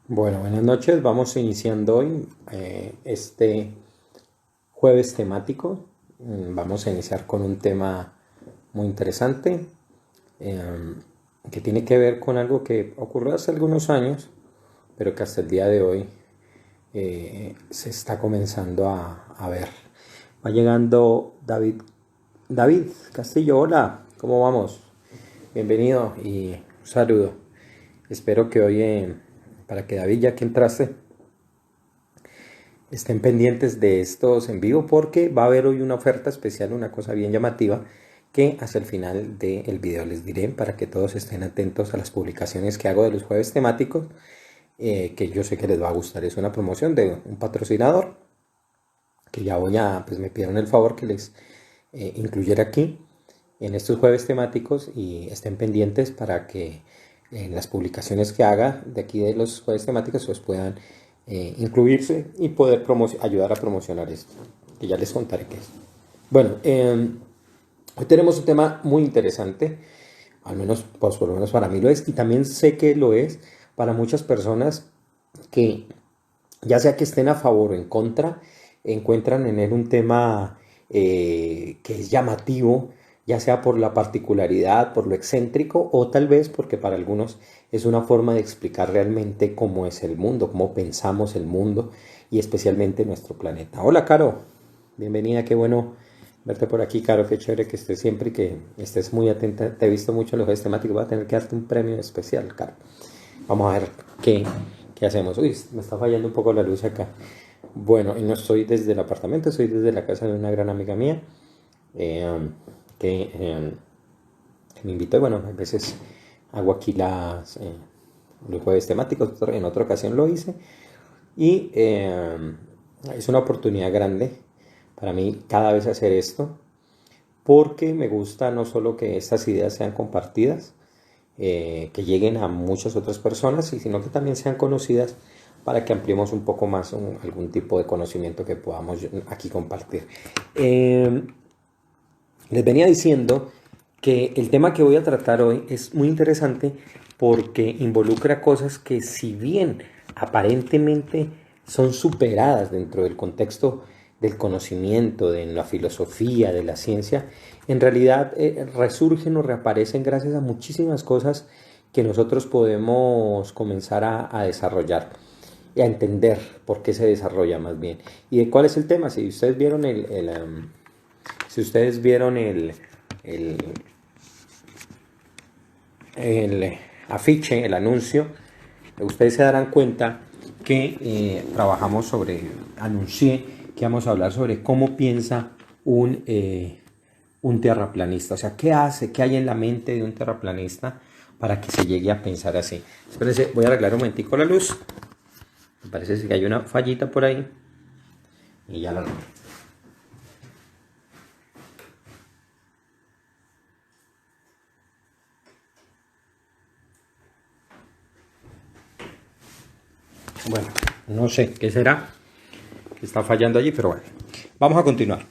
Bueno, buenas noches. Vamos iniciando hoy este jueves temático. Vamos a iniciar con un tema muy interesante eh, que tiene que ver con algo que ocurrió hace algunos años, pero que hasta el día de hoy se está comenzando a ver. Va llegando David Castillo. Hola, ¿cómo vamos? Bienvenido y un saludo. Espero que hoy, para que David, ya que entraste, estén pendientes de estos en vivo porque va a haber hoy una oferta especial, una cosa bien llamativa que hacia el final del video les diré para que todos estén atentos a las publicaciones que hago de los jueves temáticos, que yo sé que les va a gustar. Es una promoción de un patrocinador que ya pues me pidieron el favor que les incluyera aquí en estos jueves temáticos y estén pendientes para que en las publicaciones que haga de aquí de los jueves temáticos pues puedan incluirse y poder ayudar a promocionar esto, que ya les contaré qué es. Bueno, hoy tenemos un tema muy interesante, al menos, pues por lo menos para mí lo es, y también sé que lo es para muchas personas que, ya sea que estén a favor o en contra, encuentran en él un tema que es llamativo, ya sea por la particularidad, por lo excéntrico, o tal vez porque para algunos es una forma de explicar realmente cómo es el mundo, cómo pensamos el mundo y especialmente nuestro planeta. Hola, Caro, bienvenida, qué bueno verte por aquí, Caro, qué chévere que estés siempre y que estés muy atenta. Te he visto mucho en los juegos temáticos, voy a tener que darte un premio especial, Caro. Vamos a ver qué hacemos. Uy, me está fallando un poco la luz acá. Bueno, y no estoy desde el apartamento, estoy desde la casa de una gran amiga mía eh, que, eh, que me invitó. Y bueno, a veces hago aquí los jueves temáticos, en otra ocasión lo hice. Y es una oportunidad grande para mí cada vez hacer esto, porque me gusta no solo que estas ideas sean compartidas, que lleguen a muchas otras personas, sino que también sean conocidas para que ampliemos un poco más algún tipo de conocimiento que podamos aquí compartir. Eh, Les venía diciendo que el tema que voy a tratar hoy es muy interesante porque involucra cosas que, si bien aparentemente son superadas dentro del contexto del conocimiento, de la filosofía, de la ciencia, en realidad resurgen o reaparecen gracias a muchísimas cosas que nosotros podemos comenzar a desarrollar y a entender por qué se desarrolla más bien. ¿Y de cuál es el tema? Si ustedes vieron si ustedes vieron el, el afiche, el anuncio, ustedes se darán cuenta que anuncié que vamos a hablar sobre cómo piensa un terraplanista. O sea, qué hace, qué hay en la mente de un terraplanista para que se llegue a pensar así. Espérense, voy a arreglar un momentico la luz. Me parece que hay una fallita por ahí. Y ya la arreglo. Bueno, no sé qué será que está fallando allí, pero bueno, vamos a continuar.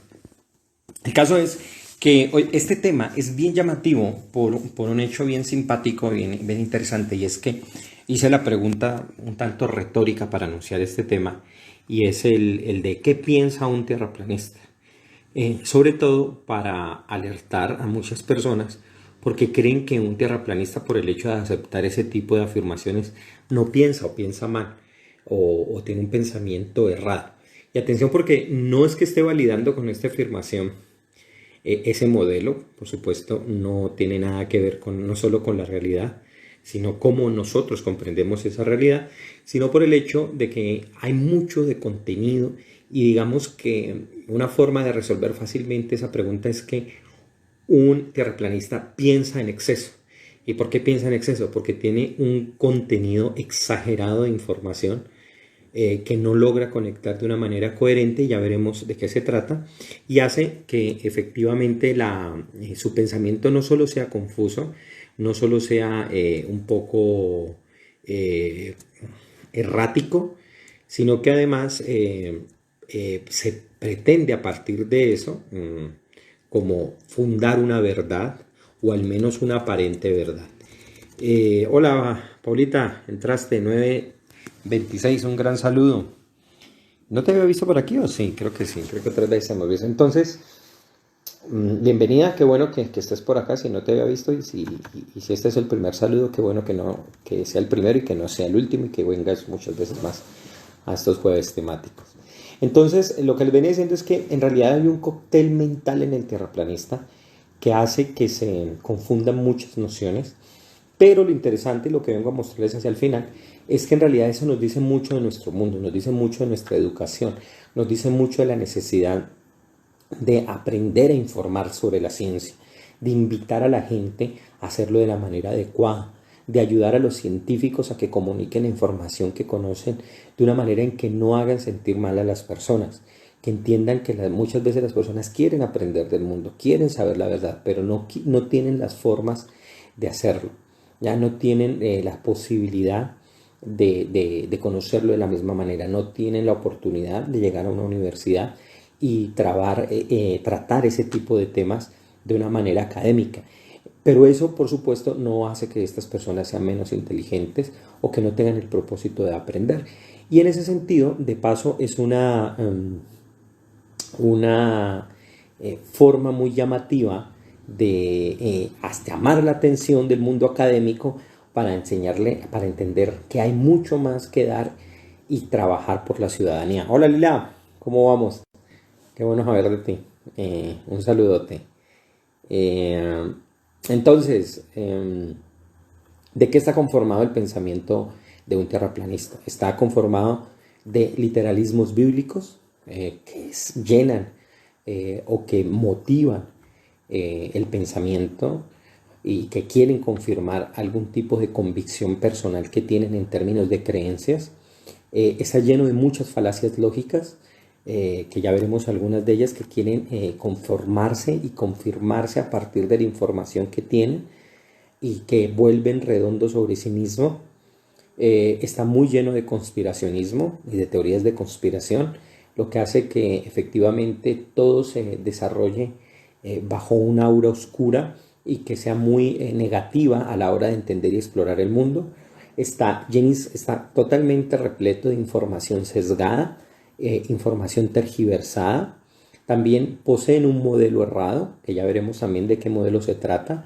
El caso es que hoy este tema es bien llamativo por un hecho bien simpático, bien interesante, y es que hice la pregunta un tanto retórica para anunciar este tema, y es el de qué piensa un terraplanista. Sobre todo para alertar a muchas personas porque creen que un terraplanista, por el hecho de aceptar ese tipo de afirmaciones, no piensa o piensa mal o tiene un pensamiento errado. Y atención, porque no es que esté validando con esta afirmación ese modelo, por supuesto, no tiene nada que ver no solo con la realidad, sino cómo nosotros comprendemos esa realidad, sino por el hecho de que hay mucho de contenido y digamos que una forma de resolver fácilmente esa pregunta es que un terraplanista piensa en exceso. ¿Y por qué piensa en exceso? Porque tiene un contenido exagerado de información que no logra conectar de una manera coherente, ya veremos de qué se trata, y hace que efectivamente su pensamiento no solo sea confuso, no solo sea un poco eh, errático, sino que además se pretende a partir de eso como fundar una verdad o al menos una aparente verdad. Hola, Paulita, entraste 26, un gran saludo. ¿No te había visto por aquí o sí? Creo que sí, creo que otras veces hemos visto. Entonces, bienvenida, qué bueno que estés por acá si no te había visto y si este es el primer saludo, qué bueno que sea el primero y que no sea el último y que vengas muchas veces más a estos jueves temáticos. Entonces, lo que les venía diciendo es que en realidad hay un cóctel mental en el terraplanista que hace que se confundan muchas nociones, pero lo interesante y lo que vengo a mostrarles hacia el final es que en realidad eso nos dice mucho de nuestro mundo, nos dice mucho de nuestra educación, nos dice mucho de la necesidad de aprender a informar sobre la ciencia, de invitar a la gente a hacerlo de la manera adecuada, de ayudar a los científicos a que comuniquen la información que conocen de una manera en que no hagan sentir mal a las personas, que entiendan que muchas veces las personas quieren aprender del mundo, quieren saber la verdad, pero no tienen las formas de hacerlo, ya no tienen la posibilidad de conocerlo de la misma manera, no tienen la oportunidad de llegar a una universidad y tratar ese tipo de temas de una manera académica. Pero eso, por supuesto, no hace que estas personas sean menos inteligentes o que no tengan el propósito de aprender. Y en ese sentido, de paso, es una forma muy llamativa de llamar la atención del mundo académico para enseñarle, para entender que hay mucho más que dar y trabajar por la ciudadanía. Hola Lila, ¿cómo vamos? Qué bueno saber de ti. Un saludote. Eh, entonces, ¿de qué está conformado el pensamiento de un terraplanista? Está conformado de literalismos bíblicos que llenan o que motivan el pensamiento y que quieren confirmar algún tipo de convicción personal que tienen en términos de creencias. Está lleno de muchas falacias lógicas, que ya veremos algunas de ellas, que quieren conformarse y confirmarse a partir de la información que tienen y que vuelven redondo sobre sí mismo. Está muy lleno de conspiracionismo y de teorías de conspiración, lo que hace que efectivamente todo se desarrolle bajo una aura oscura y que sea muy negativa a la hora de entender y explorar el mundo. Está totalmente repleto de información sesgada, información tergiversada. También poseen un modelo errado, que ya veremos también de qué modelo se trata.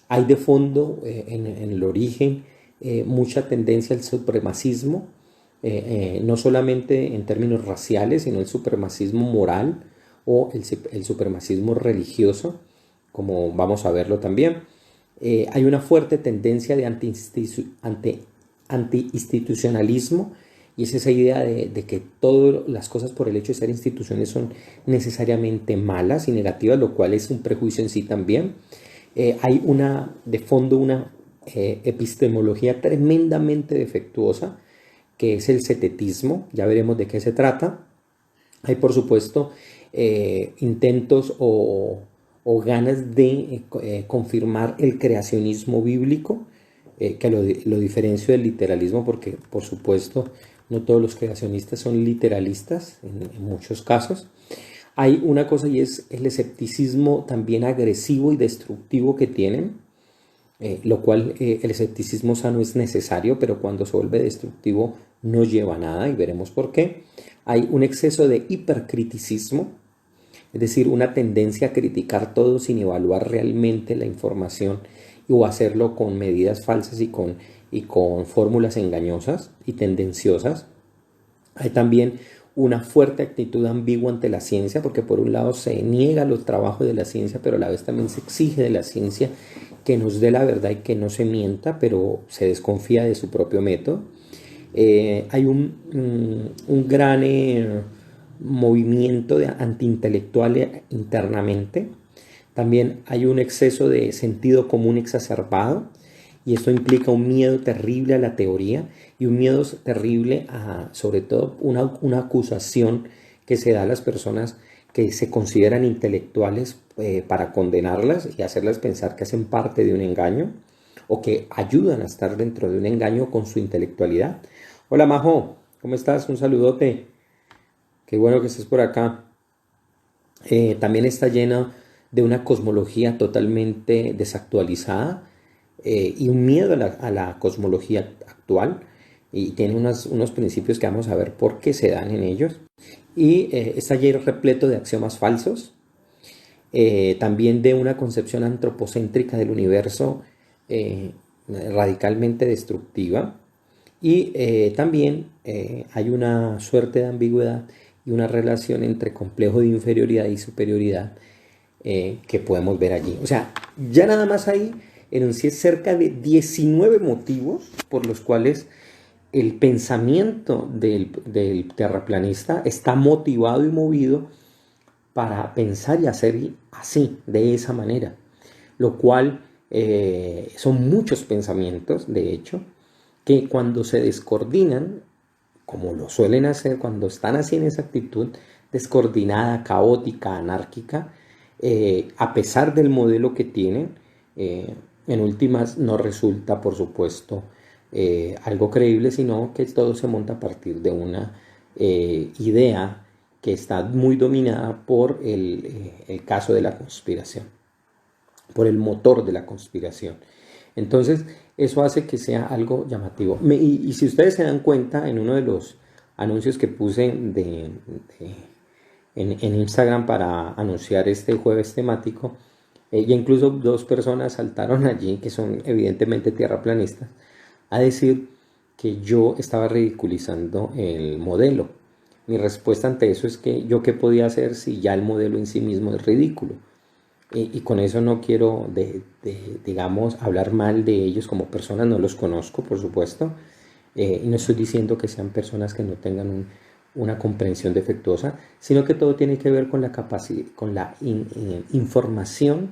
Hay de fondo, en el origen, mucha tendencia al supremacismo, no solamente en términos raciales, sino el supremacismo moral o el supremacismo religioso, como vamos a verlo también. Hay una fuerte tendencia de anti-institucionalismo, y es esa idea de que todas las cosas por el hecho de ser instituciones son necesariamente malas y negativas, lo cual es un prejuicio en sí también. Hay de fondo una epistemología tremendamente defectuosa, que es el cetetismo. Ya veremos de qué se trata. Hay, por supuesto, intentos o ganas de confirmar el creacionismo bíblico, que lo diferencio del literalismo porque, por supuesto, no todos los creacionistas son literalistas en muchos casos. Hay una cosa y es el escepticismo también agresivo y destructivo que tienen, lo cual el escepticismo sano es necesario, pero cuando se vuelve destructivo no lleva a nada y veremos por qué. Hay un exceso de hipercriticismo, es decir, una tendencia a criticar todo sin evaluar realmente la información o hacerlo con medidas falsas y con fórmulas engañosas y tendenciosas. Hay también una fuerte actitud ambigua ante la ciencia, porque por un lado se niega los trabajos de la ciencia, pero a la vez también se exige de la ciencia que nos dé la verdad y que no se mienta, pero se desconfía de su propio método. Hay un gran movimiento de antiintelectual internamente. También hay un exceso de sentido común exacerbado, y esto implica un miedo terrible a la teoría y un miedo terrible a, sobre todo, una acusación que se da a las personas que se consideran intelectuales, para condenarlas y hacerlas pensar que hacen parte de un engaño o que ayudan a estar dentro de un engaño con su intelectualidad. Hola Majo, ¿cómo estás? Un saludote. Qué bueno que estés por acá. También está llena de una cosmología totalmente desactualizada, y un miedo a la cosmología actual. y tiene unos principios que vamos a ver por qué se dan en ellos. Y está lleno repleto de axiomas falsos, también de una concepción antropocéntrica del universo radicalmente destructiva. Y también hay una suerte de ambigüedad y una relación entre complejo de inferioridad y superioridad que podemos ver allí. O sea, ya nada más ahí enuncié cerca de 19 motivos por los cuales el pensamiento del terraplanista está motivado y movido para pensar y hacer así, de esa manera. Lo cual son muchos pensamientos, de hecho, que cuando se descoordinan, como lo suelen hacer cuando están así en esa actitud descoordinada, caótica, anárquica, a pesar del modelo que tienen, en últimas no resulta, por supuesto, algo creíble, sino que todo se monta a partir de una idea que está muy dominada por el caso de la conspiración, por el motor de la conspiración. Entonces, eso hace que sea algo llamativo. Y si ustedes se dan cuenta, en uno de los anuncios que puse en Instagram para anunciar este jueves temático, y incluso 2 personas saltaron allí, que son evidentemente tierraplanistas, a decir que yo estaba ridiculizando el modelo. Mi respuesta ante eso es que yo qué podía hacer si ya el modelo en sí mismo es ridículo. Y con eso no quiero, digamos, hablar mal de ellos como personas, no los conozco, por supuesto, y no estoy diciendo que sean personas que no tengan una comprensión defectuosa, sino que todo tiene que ver con la capacidad, con la información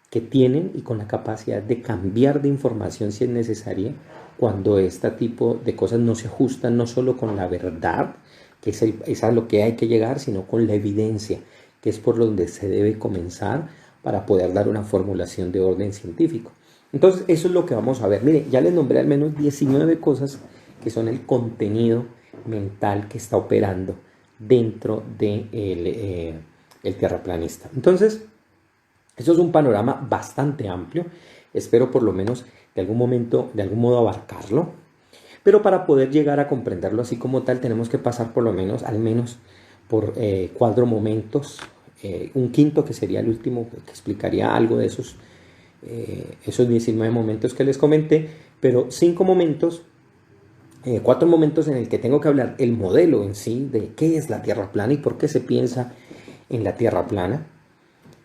que tienen y con la capacidad de cambiar de información si es necesaria cuando este tipo de cosas no se ajustan no solo con la verdad, que es a lo que hay que llegar, sino con la evidencia, que es por donde se debe comenzar para poder dar una formulación de orden científico. Entonces, eso es lo que vamos a ver. Mire, ya les nombré al menos 19 cosas que son el contenido mental que está operando dentro del el terraplanista. Entonces, eso es un panorama bastante amplio. Espero por lo menos de algún modo abarcarlo. Pero para poder llegar a comprenderlo así como tal, tenemos que pasar por lo menos, al menos, por 4 momentos. Un quinto que sería el último, que explicaría algo de esos 19 momentos que les comenté, pero 5 momentos, 4 momentos en el que tengo que hablar el modelo en sí, de qué es la Tierra plana y por qué se piensa en la Tierra plana,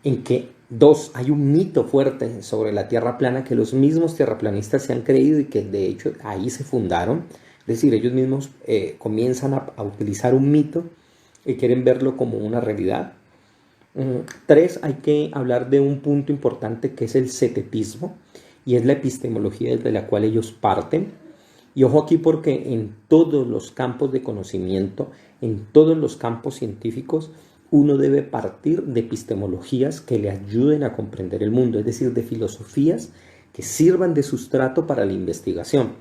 en que 2, hay un mito fuerte sobre la Tierra plana que los mismos terraplanistas se han creído y que de hecho ahí se fundaron, es decir, ellos mismos comienzan a utilizar un mito y quieren verlo como una realidad. 3, hay que hablar de un punto importante que es el cetetismo y es la epistemología desde la cual ellos parten. Y ojo aquí porque en todos los campos de conocimiento, en todos los campos científicos, uno debe partir de epistemologías que le ayuden a comprender el mundo, es decir, de filosofías que sirvan de sustrato para la investigación.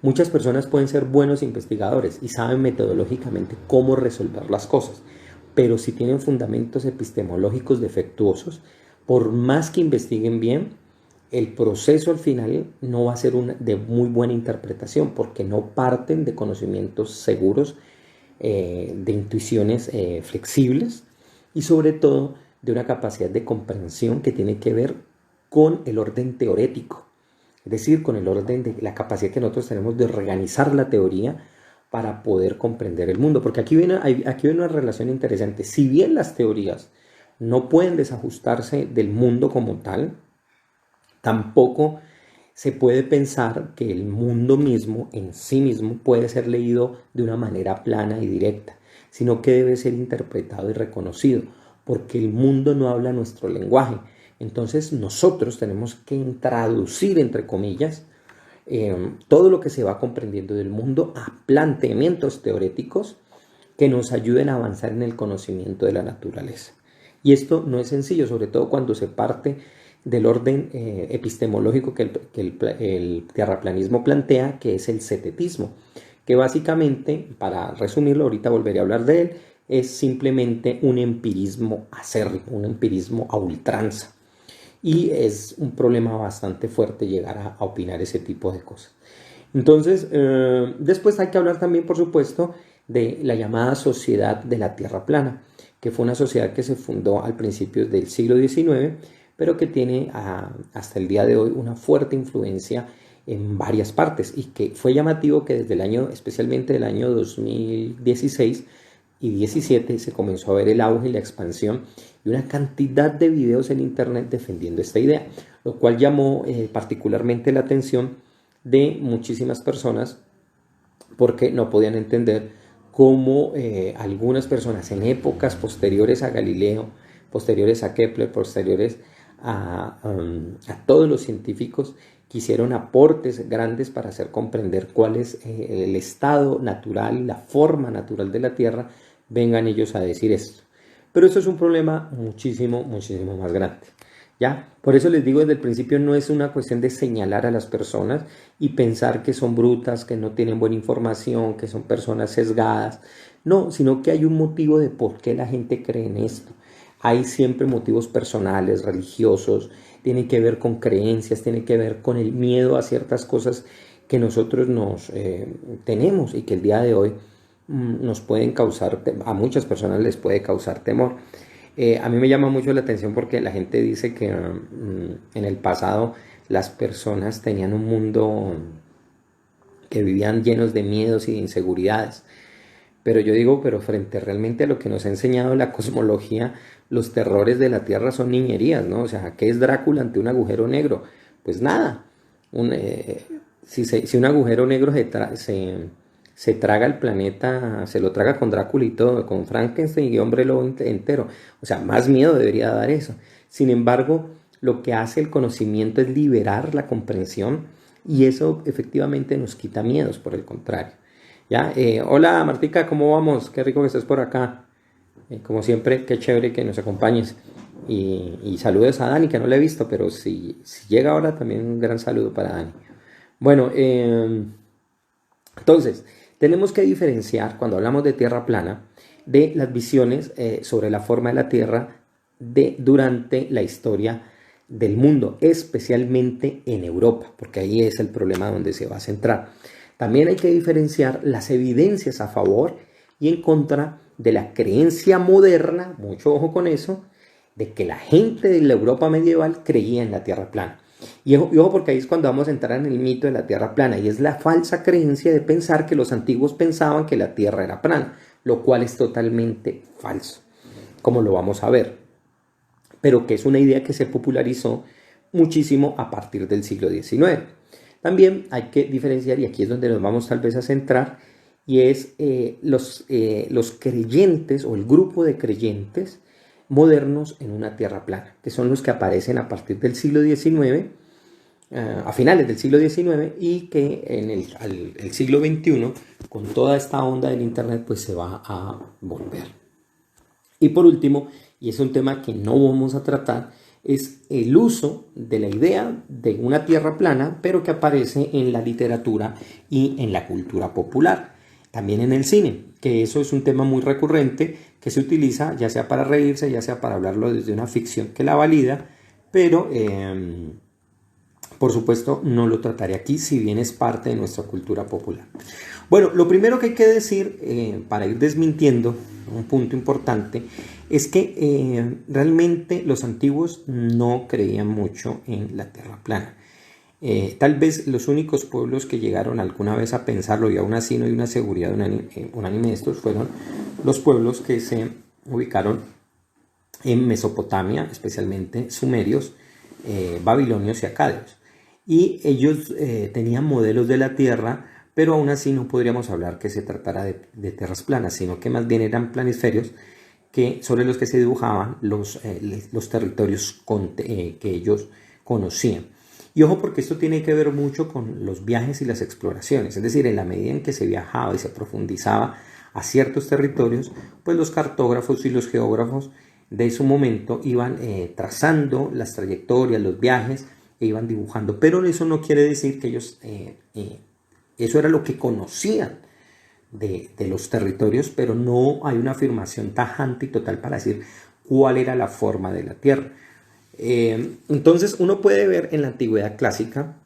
Muchas personas pueden ser buenos investigadores y saben metodológicamente cómo resolver las cosas, pero si tienen fundamentos epistemológicos defectuosos, por más que investiguen bien, el proceso al final no va a ser de muy buena interpretación porque no parten de conocimientos seguros, de intuiciones flexibles y sobre todo de una capacidad de comprensión que tiene que ver con el orden teorético, es decir, con el orden de la capacidad que nosotros tenemos de organizar la teoría para poder comprender el mundo, porque aquí viene una relación interesante. Si bien las teorías no pueden desajustarse del mundo como tal, tampoco se puede pensar que el mundo mismo, en sí mismo, puede ser leído de una manera plana y directa, sino que debe ser interpretado y reconocido, porque el mundo no habla nuestro lenguaje. Entonces nosotros tenemos que traducir, entre comillas, todo lo que se va comprendiendo del mundo a planteamientos teóriticos que nos ayuden a avanzar en el conocimiento de la naturaleza. Y esto no es sencillo, sobre todo cuando se parte del orden epistemológico que el terraplanismo plantea, que es el cetetismo, que básicamente, para resumirlo, ahorita volveré a hablar de él, es simplemente un empirismo acérrimo, un empirismo a ultranza. Y es un problema bastante fuerte llegar a opinar ese tipo de cosas. Entonces, después hay que hablar también, por supuesto, de la llamada Sociedad de la Tierra Plana, que fue una sociedad que se fundó al principio del siglo XIX, pero que tiene hasta el día de hoy una fuerte influencia en varias partes y que fue llamativo que desde el año, especialmente del año 2016 y 17, se comenzó a ver el auge y la expansión y una cantidad de videos en internet defendiendo esta idea, lo cual llamó particularmente la atención de muchísimas personas porque no podían entender cómo algunas personas en épocas posteriores a Galileo, posteriores a Kepler, posteriores a todos los científicos que hicieron aportes grandes para hacer comprender cuál es el estado natural, la forma natural de la Tierra, vengan ellos a decir esto. Pero eso es un problema muchísimo más grande. ¿Ya? Por eso les digo desde el principio, no es una cuestión de señalar a las personas y pensar que son brutas, que no tienen buena información, que son personas sesgadas. No, sino que hay un motivo de por qué la gente cree en esto. Hay siempre motivos personales, religiosos, tiene que ver con creencias, tiene que ver con el miedo a ciertas cosas que nosotros nos tenemos y que el día de hoy nos pueden causar, a muchas personas les puede causar temor. A mí me llama mucho la atención porque la gente dice que en el pasado las personas tenían un mundo que vivían llenos de miedos y de inseguridades. Pero yo digo, pero frente realmente a lo que nos ha enseñado la cosmología, los terrores de la Tierra son niñerías, ¿no? O sea, ¿qué es Drácula ante un agujero negro? Pues nada. Si un agujero negro se traga el planeta, se lo traga con Drácula y todo, con Frankenstein y Hombre Lobo entero. O sea, más miedo debería dar eso. Sin embargo, lo que hace el conocimiento es liberar la comprensión y eso efectivamente nos quita miedos, por el contrario. ¿Ya? Hola Martica, ¿cómo vamos? Qué rico que estés por acá. Como siempre, qué chévere que nos acompañes. Y saludos a Dani, que no la he visto, pero si llega ahora, también un gran saludo para Dani. Bueno, entonces, tenemos que diferenciar cuando hablamos de Tierra plana de las visiones sobre la forma de la Tierra durante la historia del mundo, especialmente en Europa, porque ahí es el problema donde se va a centrar. También hay que diferenciar las evidencias a favor y en contra de la creencia moderna, mucho ojo con eso, de que la gente de la Europa medieval creía en la Tierra plana. Y ojo porque ahí es cuando vamos a entrar en el mito de la Tierra plana y es la falsa creencia de pensar que los antiguos pensaban que la Tierra era plana, lo cual es totalmente falso, como lo vamos a ver, pero que es una idea que se popularizó muchísimo a partir del siglo XIX. También hay que diferenciar, y aquí es donde nos vamos tal vez a centrar, y es los creyentes o el grupo de creyentes modernos en una Tierra plana, que son los que aparecen a partir del siglo XIX, a finales del siglo XIX, y que en el siglo XXI, con toda esta onda del Internet, pues se va a volver. Y por último, y es un tema que no vamos a tratar, es el uso de la idea de una Tierra plana, pero que aparece en la literatura y en la cultura popular. También en el cine, que eso es un tema muy recurrente que se utiliza ya sea para reírse, ya sea para hablarlo desde una ficción que la valida, pero por supuesto no lo trataré aquí, si bien es parte de nuestra cultura popular. Bueno, lo primero que hay que decir para ir desmintiendo un punto importante es que realmente los antiguos no creían mucho en la Tierra plana. Tal vez los únicos pueblos que llegaron alguna vez a pensarlo y aún así no hay una seguridad unánime de estos fueron los pueblos que se ubicaron en Mesopotamia, especialmente sumerios, babilonios y acadios. Y ellos tenían modelos de la Tierra, pero aún así no podríamos hablar que se tratara de tierras planas, sino que más bien eran planisferios sobre los que se dibujaban los territorios que ellos conocían. Y ojo porque esto tiene que ver mucho con los viajes y las exploraciones, es decir, en la medida en que se viajaba y se profundizaba a ciertos territorios, pues los cartógrafos y los geógrafos de su momento iban trazando las trayectorias, los viajes, e iban dibujando, pero eso no quiere decir que ellos, eso era lo que conocían de los territorios, pero no hay una afirmación tajante y total para decir cuál era la forma de la Tierra. Entonces uno puede ver en la antigüedad clásica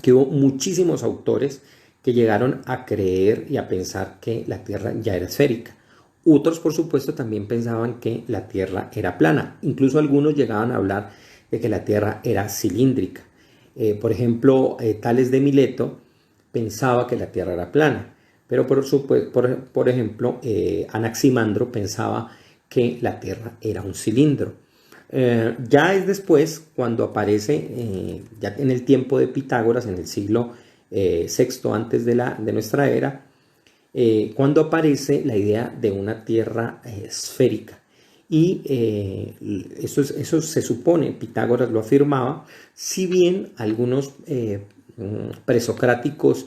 que hubo muchísimos autores que llegaron a creer y a pensar que la Tierra ya era esférica. Otros, por supuesto, también pensaban que la Tierra era plana. Incluso algunos llegaban a hablar de que la Tierra era cilíndrica. Por ejemplo, Tales de Mileto pensaba que la Tierra era plana. Pero por ejemplo, Anaximandro pensaba que la Tierra era un cilindro. Ya es después cuando aparece, ya en el tiempo de Pitágoras, en el siglo VI antes de nuestra era, cuando aparece la idea de una Tierra esférica. Y eso se supone, Pitágoras lo afirmaba, si bien algunos presocráticos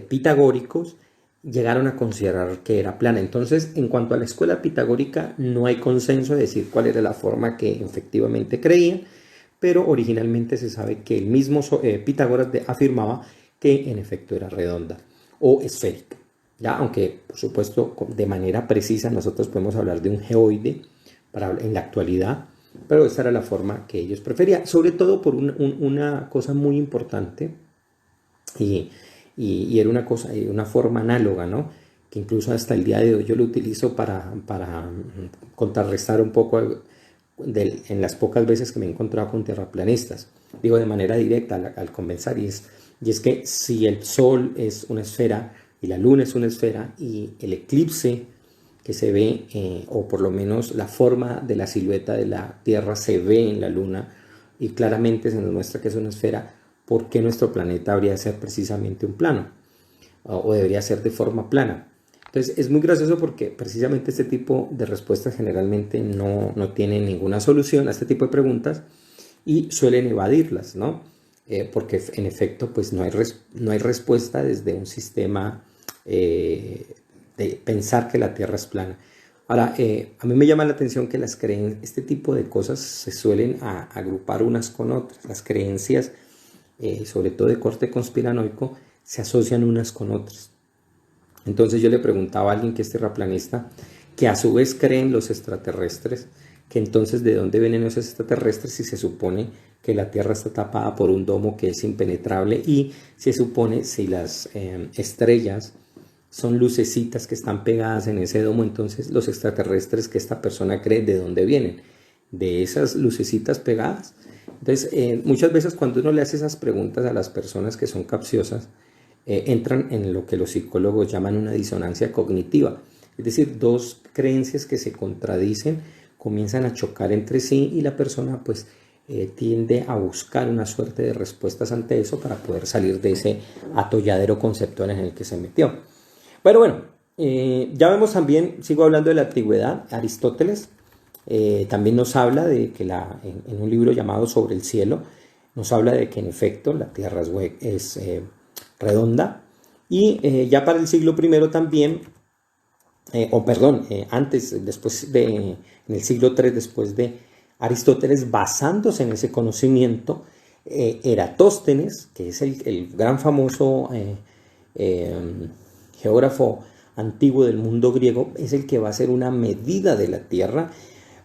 pitagóricos llegaron a considerar que era plana. Entonces, en cuanto a la escuela pitagórica, no hay consenso de decir cuál era la forma que efectivamente creían, pero originalmente se sabe que el mismo Pitágoras afirmaba que en efecto era redonda o esférica. ¿Ya? Aunque, por supuesto, de manera precisa nosotros podemos hablar de un geoide en la actualidad, pero esta era la forma que ellos preferían, sobre todo por una cosa muy importante, y era una forma análoga, ¿no? Que incluso hasta el día de hoy yo lo utilizo para contrarrestar un poco en las pocas veces que me he encontrado con terraplanistas. Digo de manera directa al conversar, y es que si el Sol es una esfera y la Luna es una esfera, y el eclipse que se ve, o por lo menos la forma de la silueta de la Tierra se ve en la Luna, y claramente se nos muestra que es una esfera, ¿por qué nuestro planeta habría de ser precisamente un plano? O debería ser de forma plana. Entonces es muy gracioso porque precisamente este tipo de respuestas generalmente no tienen ninguna solución a este tipo de preguntas y suelen evadirlas, ¿no? Porque en efecto pues no hay respuesta desde un sistema de pensar que la Tierra es plana. Ahora, a mí me llama la atención que este tipo de cosas se suelen agrupar unas con otras. Las creencias, sobre todo de corte conspiranoico, se asocian unas con otras. Entonces yo le preguntaba a alguien que es terraplanista, que a su vez creen los extraterrestres, que entonces de dónde vienen esos extraterrestres si se supone que la Tierra está tapada por un domo que es impenetrable, y se supone si las estrellas son lucecitas que están pegadas en ese domo, entonces los extraterrestres que esta persona cree, ¿de dónde vienen? De esas lucecitas pegadas. Entonces, muchas veces cuando uno le hace esas preguntas a las personas que son capciosas, entran en lo que los psicólogos llaman una disonancia cognitiva. Es decir, dos creencias que se contradicen comienzan a chocar entre sí, y la persona pues tiende a buscar una suerte de respuestas ante eso para poder salir de ese atolladero conceptual en el que se metió. Bueno, ya vemos también, sigo hablando de la antigüedad, Aristóteles también nos habla de que en un libro llamado Sobre el cielo, nos habla de que en efecto la Tierra es redonda, y ya para el siglo I también, en el siglo III después de Aristóteles, basándose en ese conocimiento, Eratóstenes, que es el gran famoso geógrafo antiguo del mundo griego, es el que va a hacer una medida de la Tierra,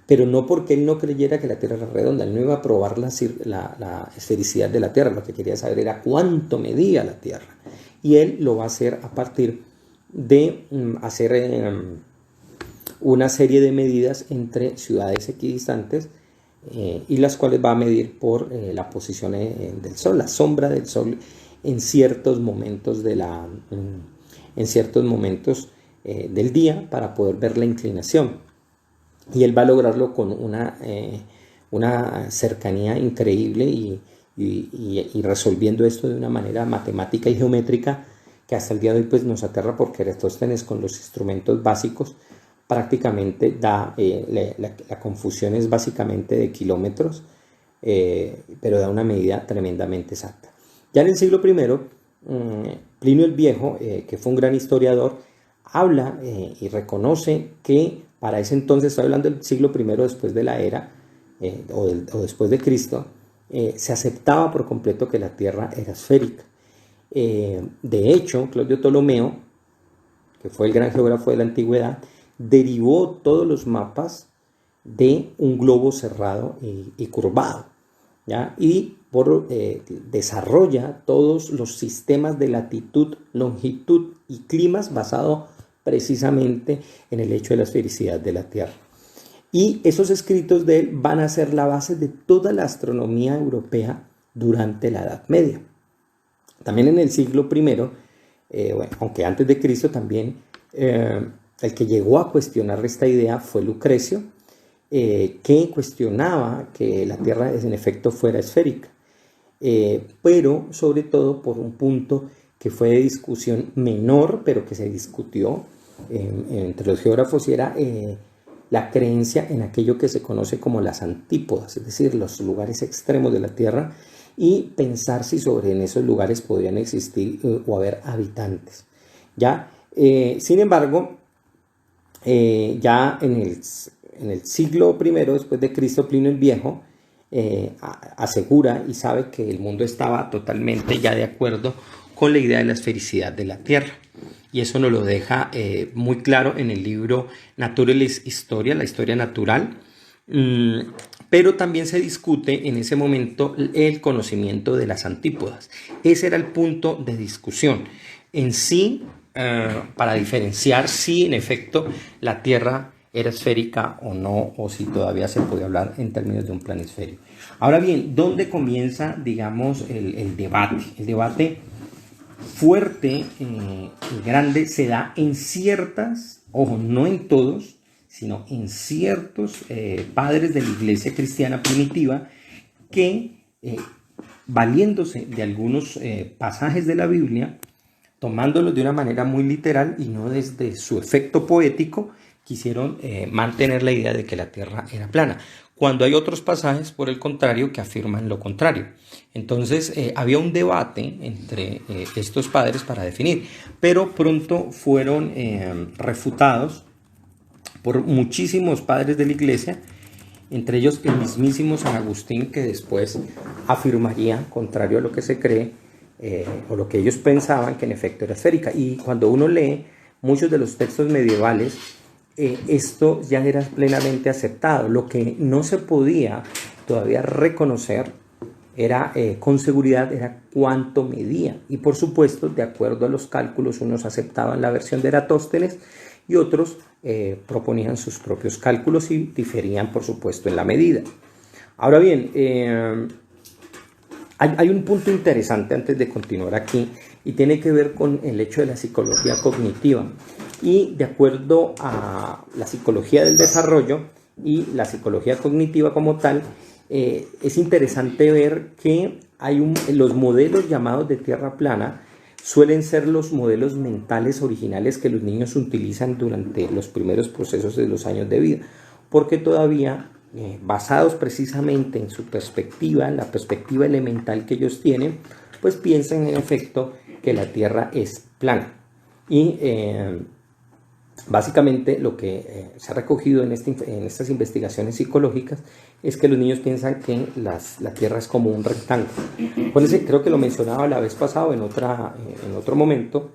pero no porque él no creyera que la Tierra era redonda. Él no iba a probar la esfericidad de la Tierra, lo que quería saber era cuánto medía la Tierra, y él lo va a hacer a partir de hacer una serie de medidas entre ciudades equidistantes, y las cuales va a medir por la posición del Sol, la sombra del Sol en ciertos momentos del día, para poder ver la inclinación. Y él va a lograrlo con una cercanía increíble, y resolviendo esto de una manera matemática y geométrica que hasta el día de hoy pues nos aterra, porque Eratóstenes con los instrumentos básicos prácticamente la confusión es básicamente de kilómetros, pero da una medida tremendamente exacta. Ya en el siglo I, Plinio el Viejo, que fue un gran historiador, habla y reconoce que para ese entonces, estoy hablando del siglo I después de la era, o después de Cristo, se aceptaba por completo que la Tierra era esférica. De hecho, Claudio Ptolomeo, que fue el gran geógrafo de la antigüedad, derivó todos los mapas de un globo cerrado y curvado. ¿ya? Y desarrolla todos los sistemas de latitud, longitud y climas basado precisamente en el hecho de la esfericidad de la Tierra. Y esos escritos de él van a ser la base de toda la astronomía europea durante la Edad Media. También en el siglo I, aunque antes de Cristo también, el que llegó a cuestionar esta idea fue Lucrecio, que cuestionaba que la Tierra en efecto fuera esférica, pero sobre todo por un punto que fue de discusión menor, pero que se discutió entre los geógrafos, y era la creencia en aquello que se conoce como las antípodas, es decir, los lugares extremos de la Tierra, y pensar si sobre en esos lugares podrían existir o haber habitantes. ¿Ya? Sin embargo, ya en el siglo I después de Cristo, Plinio el Viejo asegura y sabe que el mundo estaba totalmente ya de acuerdo con la idea de la esfericidad de la Tierra. Y eso nos lo deja muy claro en el libro Naturalis Historia, la historia natural. Pero también se discute en ese momento el conocimiento de las antípodas. Ese era el punto de discusión. En sí, para diferenciar si en efecto la Tierra era esférica o no, o si todavía se podía hablar en términos de un planisferio. Ahora bien, ¿dónde comienza, digamos, el debate? El debate fuerte y grande se da en ciertas, ojo, no en todos, sino en ciertos padres de la iglesia cristiana primitiva que, valiéndose de algunos pasajes de la Biblia, tomándolos de una manera muy literal y no desde su efecto poético, quisieron mantener la idea de que la Tierra era plana, cuando hay otros pasajes, por el contrario, que afirman lo contrario. Entonces, había un debate entre estos padres para definir, pero pronto fueron refutados por muchísimos padres de la iglesia, entre ellos el mismísimo San Agustín, que después afirmaría, contrario a lo que se cree, o lo que ellos pensaban, que en efecto era esférica. Y cuando uno lee muchos de los textos medievales, esto ya era plenamente aceptado. Lo que no se podía todavía reconocer era con seguridad era cuánto medía, y por supuesto, de acuerdo a los cálculos, unos aceptaban la versión de Eratóstenes y otros proponían sus propios cálculos y diferían, por supuesto, en la medida. Ahora bien, hay un punto interesante antes de continuar aquí, y tiene que ver con el hecho de la psicología cognitiva. Y de acuerdo a la psicología del desarrollo y la psicología cognitiva como tal, es interesante ver que los modelos llamados de tierra plana suelen ser los modelos mentales originales que los niños utilizan durante los primeros procesos de los años de vida, porque todavía, basados precisamente en su perspectiva, en la perspectiva elemental que ellos tienen, pues piensan en efecto que la Tierra es plana. Y básicamente lo que se ha recogido en estas investigaciones psicológicas es que los niños piensan que la Tierra es como un rectángulo. Acuérdense, creo que lo mencionaba la vez pasada en otro momento,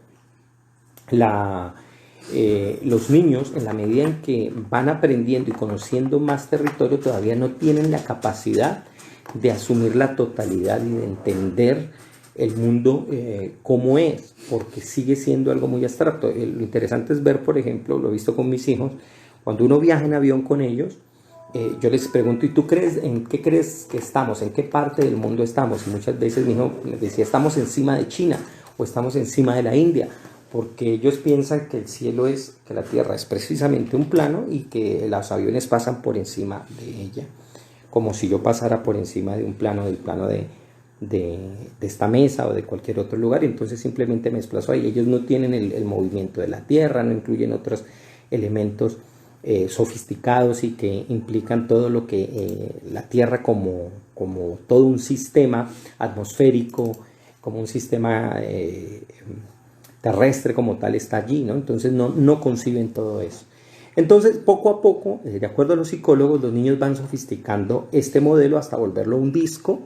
los niños, en la medida en que van aprendiendo y conociendo más territorio, todavía no tienen la capacidad de asumir la totalidad y de entender el mundo como es, porque sigue siendo algo muy abstracto. Lo interesante es ver, por ejemplo, lo he visto con mis hijos, cuando uno viaja en avión con ellos, yo les pregunto, ¿y tú en qué crees que estamos? ¿En qué parte del mundo estamos? Y muchas veces mi hijo me decía, estamos encima de China o estamos encima de la India, porque ellos piensan que el cielo que la Tierra es precisamente un plano y que los aviones pasan por encima de ella, como si yo pasara por encima de un plano, del plano de esta mesa o de cualquier otro lugar, y entonces simplemente me desplazo ahí. Ellos no tienen el movimiento de la Tierra, no incluyen otros elementos sofisticados y que implican todo lo que la Tierra como todo un sistema atmosférico, como un sistema terrestre como tal está allí, ¿no? Entonces no conciben todo eso. Entonces, poco a poco, de acuerdo a los psicólogos, los niños van sofisticando este modelo hasta volverlo un disco,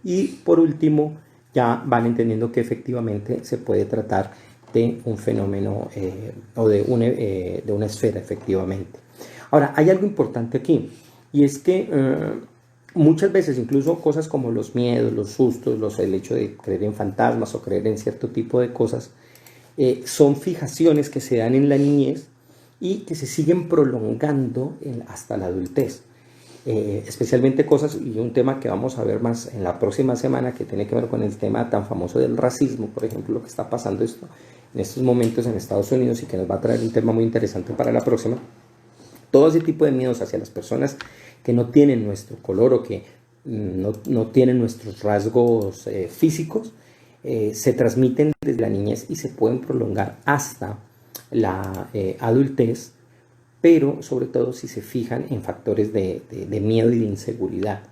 y por último ya van entendiendo que efectivamente se puede tratar de un fenómeno o de una esfera efectivamente. Ahora, hay algo importante aquí, y es que muchas veces incluso cosas como los miedos, los sustos, el hecho de creer en fantasmas o creer en cierto tipo de cosas, son fijaciones que se dan en la niñez y que se siguen prolongando hasta la adultez. Especialmente cosas, y un tema que vamos a ver más en la próxima semana, que tiene que ver con el tema tan famoso del racismo, por ejemplo, lo que está pasando en estos momentos en Estados Unidos, y que nos va a traer un tema muy interesante para la próxima. Todo ese tipo de miedos hacia las personas que no tienen nuestro color o que no tienen nuestros rasgos físicos, se transmiten desde la niñez y se pueden prolongar hasta la adultez, pero sobre todo si se fijan en factores de miedo y de inseguridad.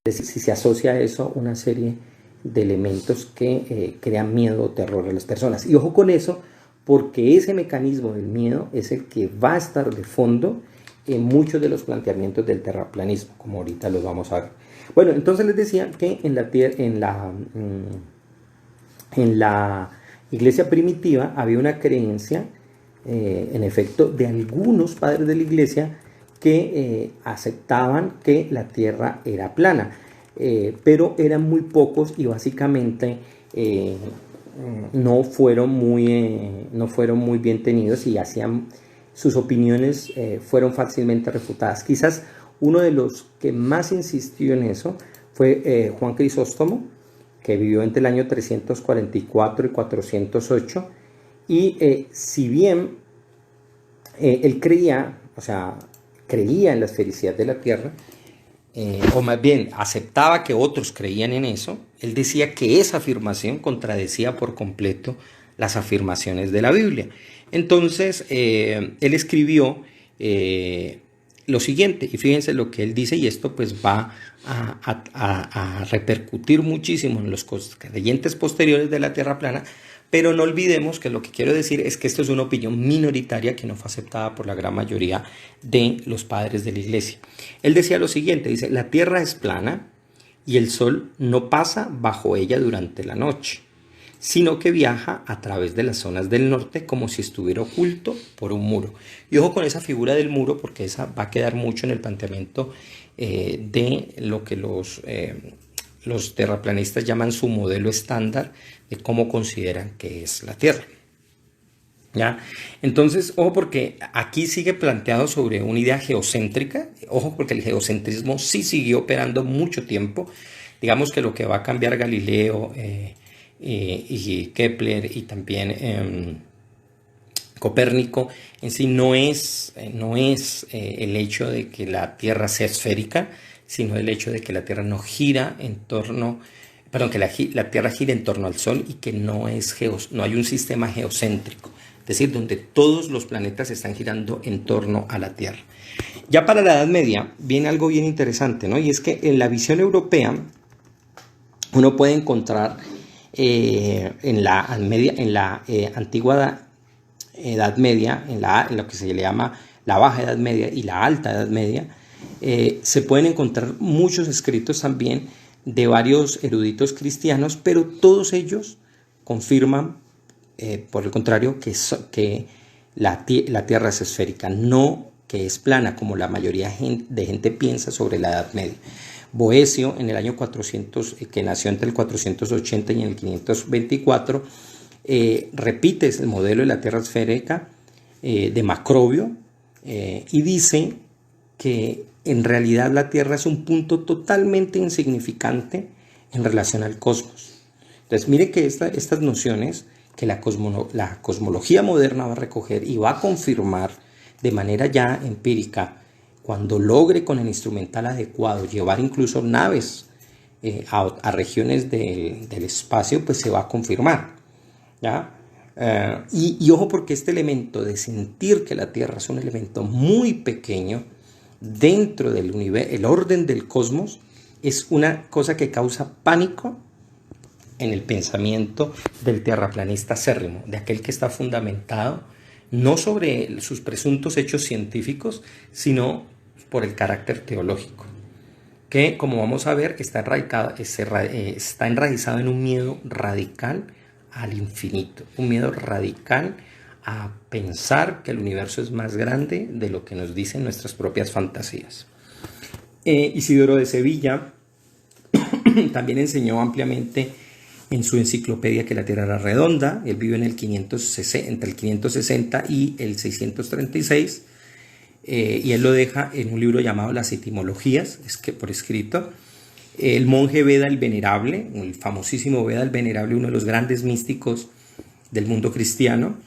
Es decir, si se asocia a eso una serie de elementos que crean miedo o terror a las personas. Y ojo con eso, porque ese mecanismo del miedo es el que va a estar de fondo en muchos de los planteamientos del terraplanismo, como ahorita los vamos a ver. Bueno, entonces les decía que en la iglesia primitiva había una creencia, en efecto, de algunos padres de la iglesia que aceptaban que la tierra era plana, pero eran muy pocos y básicamente no fueron muy bien tenidos, y sus opiniones fueron fácilmente refutadas. Quizás uno de los que más insistió en eso fue Juan Crisóstomo, que vivió entre el año 344 y 408, y si bien él creía en la esfericidad de la Tierra, o más bien aceptaba que otros creían en eso, él decía que esa afirmación contradecía por completo las afirmaciones de la Biblia. Entonces, él escribió lo siguiente, y fíjense lo que él dice, y esto pues va a repercutir muchísimo en los creyentes posteriores de la Tierra plana, pero no olvidemos que lo que quiero decir es que esto es una opinión minoritaria que no fue aceptada por la gran mayoría de los padres de la iglesia. Él decía lo siguiente, dice: la tierra es plana y el sol no pasa bajo ella durante la noche, sino que viaja a través de las zonas del norte como si estuviera oculto por un muro. Y ojo con esa figura del muro, porque esa va a quedar mucho en el planteamiento de lo que los terraplanistas llaman su modelo estándar de cómo consideran que es la Tierra. ¿Ya? Entonces, ojo, porque aquí sigue planteado sobre una idea geocéntrica. Ojo, porque el geocentrismo sí siguió operando mucho tiempo. Digamos que lo que va a cambiar Galileo y Kepler y también Copérnico en sí no es el hecho de que la Tierra sea esférica, sino el hecho de que la Tierra no gira en torno, perdón, que la Tierra gira en torno al Sol, y que no hay un sistema geocéntrico, es decir, donde todos los planetas están girando en torno a la Tierra. Ya para la Edad Media viene algo bien interesante, ¿no? Y es que en la visión europea uno puede encontrar en la antigua Edad Media, en lo que se le llama la Baja Edad Media y la Alta Edad Media, se pueden encontrar muchos escritos también de varios eruditos cristianos, pero todos ellos confirman, por el contrario, que la Tierra es esférica, no que es plana, como la mayoría de gente piensa sobre la Edad Media. Boecio, en el año 400, que nació entre el 480 y el 524, repite el modelo de la Tierra esférica de Macrobio, y dice que en realidad la Tierra es un punto totalmente insignificante en relación al cosmos. Entonces, mire que estas nociones que la cosmología moderna va a recoger y va a confirmar de manera ya empírica, cuando logre con el instrumental adecuado llevar incluso naves a regiones del espacio, pues se va a confirmar, ¿ya? Y ojo, porque este elemento de sentir que la Tierra es un elemento muy pequeño dentro del universo, el orden del cosmos, es una cosa que causa pánico en el pensamiento del terraplanista acérrimo, de aquel que está fundamentado no sobre sus presuntos hechos científicos, sino por el carácter teológico, que, como vamos a ver, está enraizado en un miedo radical al infinito, un miedo radical a pensar que el universo es más grande de lo que nos dicen nuestras propias fantasías. Isidoro de Sevilla también enseñó ampliamente en su enciclopedia que la Tierra era redonda. Él vive en el 560, entre el 560 y el 636, y él lo deja en un libro llamado Las Etimologías, es que por escrito. El monje Beda el Venerable, el famosísimo Beda el Venerable, uno de los grandes místicos del mundo cristiano,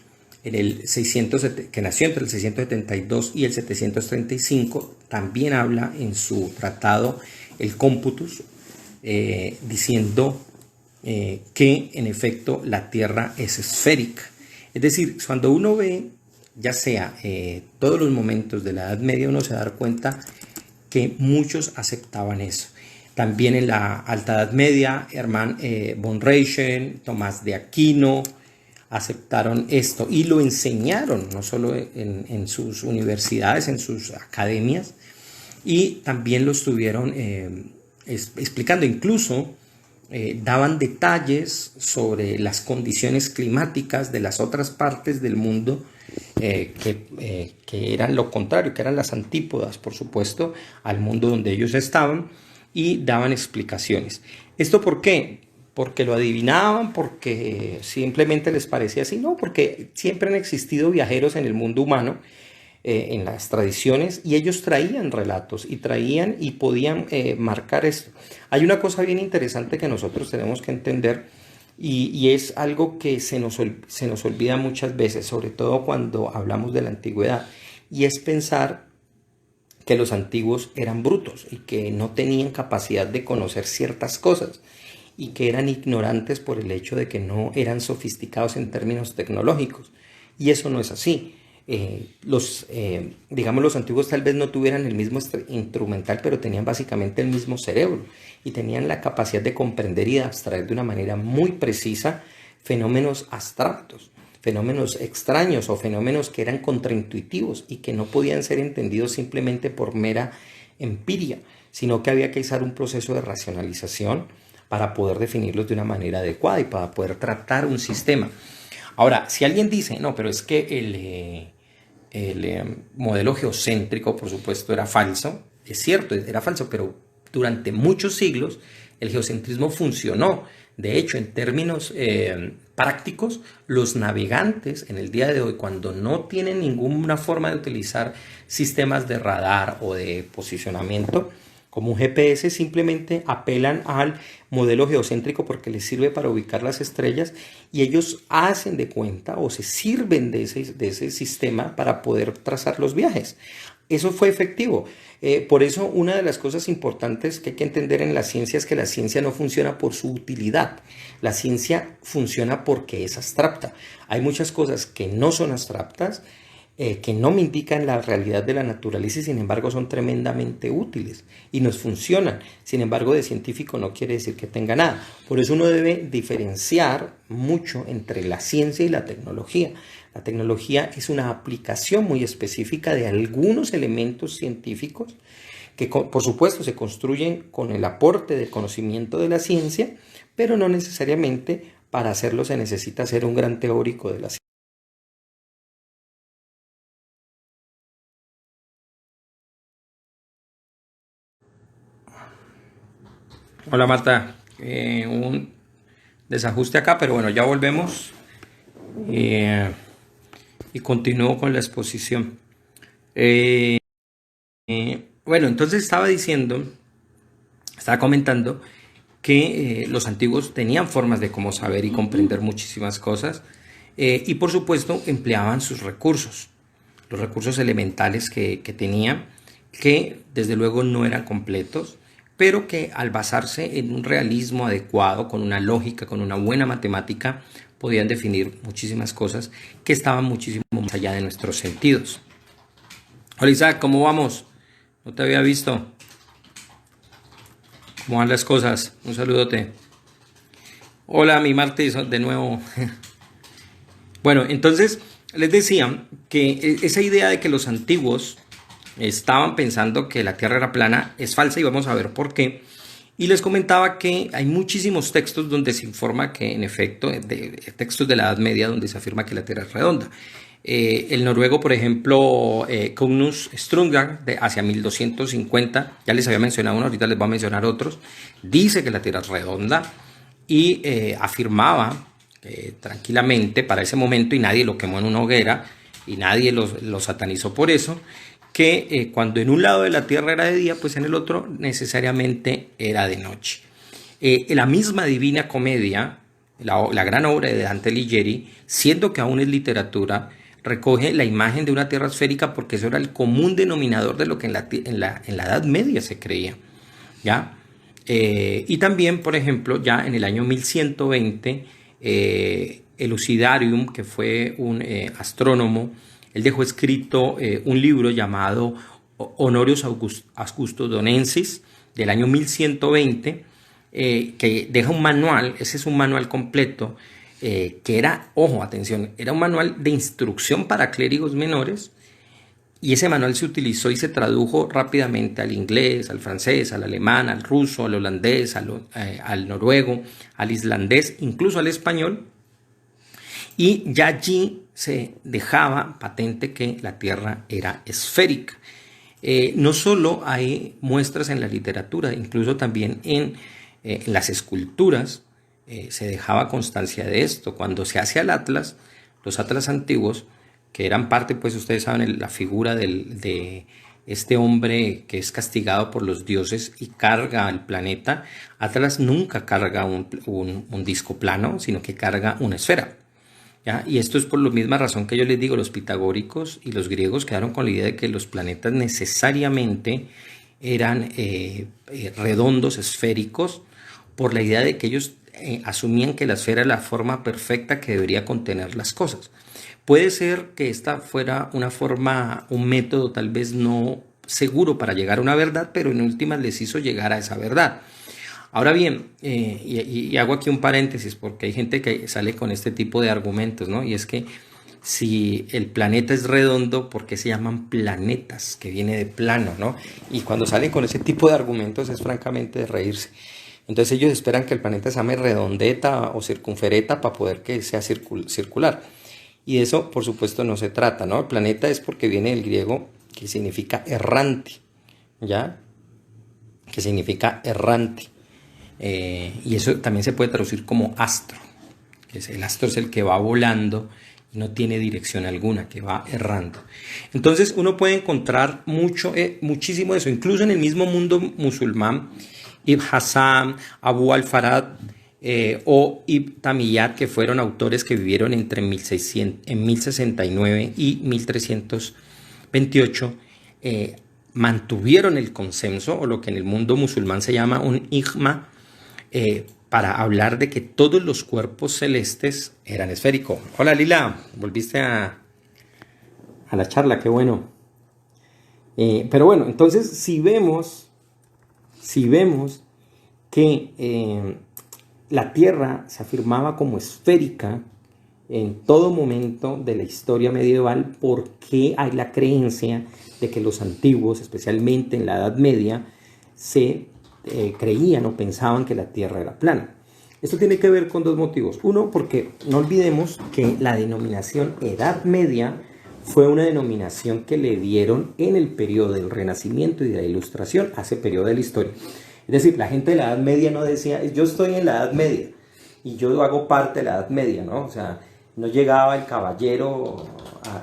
que nació entre el 672 y el 735, también habla en su tratado El Computus, diciendo que en efecto la Tierra es esférica. Es decir, cuando uno ve, ya sea todos los momentos de la Edad Media, uno se da cuenta que muchos aceptaban eso. También en la Alta Edad Media, Hermann von Reichen, Tomás de Aquino, aceptaron esto y lo enseñaron no solo en sus universidades, en sus academias, y también lo estuvieron explicando. Incluso daban detalles sobre las condiciones climáticas de las otras partes del mundo, que eran lo contrario, que eran las antípodas, por supuesto, al mundo donde ellos estaban, y daban explicaciones. ¿Esto por qué? Porque lo adivinaban, porque simplemente les parecía así, no, porque siempre han existido viajeros en el mundo humano, en las tradiciones, y ellos traían relatos y traían y podían marcar esto. Hay una cosa bien interesante que nosotros tenemos que entender, y es algo que se nos olvida muchas veces, sobre todo cuando hablamos de la antigüedad, y es pensar que los antiguos eran brutos y que no tenían capacidad de conocer ciertas cosas y que eran ignorantes por el hecho de que no eran sofisticados en términos tecnológicos. Y eso no es así. Los antiguos tal vez no tuvieran el mismo instrumental, pero tenían básicamente el mismo cerebro y tenían la capacidad de comprender y de abstraer de una manera muy precisa fenómenos abstractos, fenómenos extraños o fenómenos que eran contraintuitivos y que no podían ser entendidos simplemente por mera empiria, sino que había que usar un proceso de racionalización para poder definirlos de una manera adecuada y para poder tratar un sistema. Ahora, si alguien dice, no, pero es que el modelo geocéntrico, por supuesto, era falso, es cierto, era falso, pero durante muchos siglos el geocentrismo funcionó. De hecho, en términos prácticos, los navegantes en el día de hoy, cuando no tienen ninguna forma de utilizar sistemas de radar o de posicionamiento, como un GPS, simplemente apelan al modelo geocéntrico porque les sirve para ubicar las estrellas, y ellos hacen de cuenta o se sirven de ese sistema para poder trazar los viajes. Eso fue efectivo. Por eso una de las cosas importantes que hay que entender en la ciencia es que la ciencia no funciona por su utilidad. La ciencia funciona porque es abstracta. Hay muchas cosas que no son abstractas, que no me indican la realidad de la naturaleza, y sin embargo son tremendamente útiles y nos funcionan. Sin embargo, de científico no quiere decir que tenga nada. Por eso uno debe diferenciar mucho entre la ciencia y la tecnología. La tecnología es una aplicación muy específica de algunos elementos científicos que, por supuesto, se construyen con el aporte del conocimiento de la ciencia, pero no necesariamente para hacerlo se necesita ser un gran teórico de la ciencia. Hola Marta, un desajuste acá, pero bueno, ya volvemos y continúo con la exposición. Bueno, entonces estaba comentando que los antiguos tenían formas de cómo saber y comprender muchísimas cosas, y por supuesto empleaban sus recursos, los recursos elementales que tenían, que desde luego no eran completos, pero que al basarse en un realismo adecuado, con una lógica, con una buena matemática, podían definir muchísimas cosas que estaban muchísimo más allá de nuestros sentidos. Hola Isaac, ¿cómo vamos? No te había visto. ¿Cómo van las cosas? Un saludote. Hola, mi Martis, de nuevo. Bueno, entonces les decía que esa idea de que los antiguos estaban pensando que la Tierra era plana es falsa, y vamos a ver por qué. Y les comentaba que hay muchísimos textos donde se informa que, en efecto, textos de la Edad Media donde se afirma que la Tierra es redonda. El noruego, por ejemplo, Magnus Strungar, hacia 1250, ya les había mencionado uno, ahorita les voy a mencionar otros, dice que la Tierra es redonda y afirmaba tranquilamente para ese momento, y nadie lo quemó en una hoguera y nadie lo satanizó por eso, que cuando en un lado de la Tierra era de día, pues en el otro necesariamente era de noche. La misma Divina Comedia, la gran obra de Dante Alighieri, siendo que aún es literatura, recoge la imagen de una tierra esférica porque eso era el común denominador de lo que en la Edad Media se creía, ¿ya? Y también, por ejemplo, ya en el año 1120, Elucidarium, que fue un astrónomo, él dejó escrito un libro llamado Honorius Augustus Donensis, del año 1120, que deja un manual, ese es un manual completo, que era, ojo, atención, era un manual de instrucción para clérigos menores, y ese manual se utilizó y se tradujo rápidamente al inglés, al francés, al alemán, al ruso, al holandés, al noruego, al islandés, incluso al español, y ya allí se dejaba patente que la Tierra era esférica. No solo hay muestras en la literatura, incluso también en las esculturas se dejaba constancia de esto. Cuando se hace el atlas, los atlas antiguos, que eran parte, pues ustedes saben, la figura de este hombre que es castigado por los dioses y carga el planeta. Atlas nunca carga un disco plano, sino que carga una esfera, ¿ya? Y esto es por la misma razón que yo les digo, los pitagóricos y los griegos quedaron con la idea de que los planetas necesariamente eran redondos, esféricos, por la idea de que ellos asumían que la esfera es la forma perfecta que debería contener las cosas. Puede ser que esta fuera una forma, un método tal vez no seguro para llegar a una verdad, pero en últimas les hizo llegar a esa verdad. Ahora bien, y hago aquí un paréntesis porque hay gente que sale con este tipo de argumentos, ¿no? Y es que si el planeta es redondo, ¿por qué se llaman planetas? Que viene de plano, ¿no? Y cuando salen con ese tipo de argumentos es francamente de reírse. Entonces ellos esperan que el planeta se llame redondeta o circunfereta para poder que sea circular. Y de eso, por supuesto, no se trata, ¿no? El planeta es porque viene del griego que significa errante, ¿ya? Que significa errante. Y eso también se puede traducir como astro. El astro es el que va volando y no tiene dirección alguna, que va errando. Entonces uno puede encontrar muchísimo de eso, incluso en el mismo mundo musulmán. Ibn Hassan, Abu al-Farad o Ibn Tamiyat, que fueron autores que vivieron entre 1069 y 1328, mantuvieron el consenso, o lo que en el mundo musulmán se llama un ijma, para hablar de que todos los cuerpos celestes eran esféricos. Hola Lila, volviste a la charla, qué bueno. Pero bueno, entonces si vemos que la Tierra se afirmaba como esférica en todo momento de la historia medieval, ¿por qué hay la creencia de que los antiguos, especialmente en la Edad Media, se creían o pensaban que la Tierra era plana? Esto tiene que ver con dos motivos. Uno, porque no olvidemos que la denominación Edad Media fue una denominación que le dieron en el periodo del Renacimiento y de la Ilustración, a ese periodo de la historia. Es decir, la gente de la Edad Media no decía, yo estoy en la Edad Media y yo hago parte de la Edad Media, ¿no? O sea, no llegaba el caballero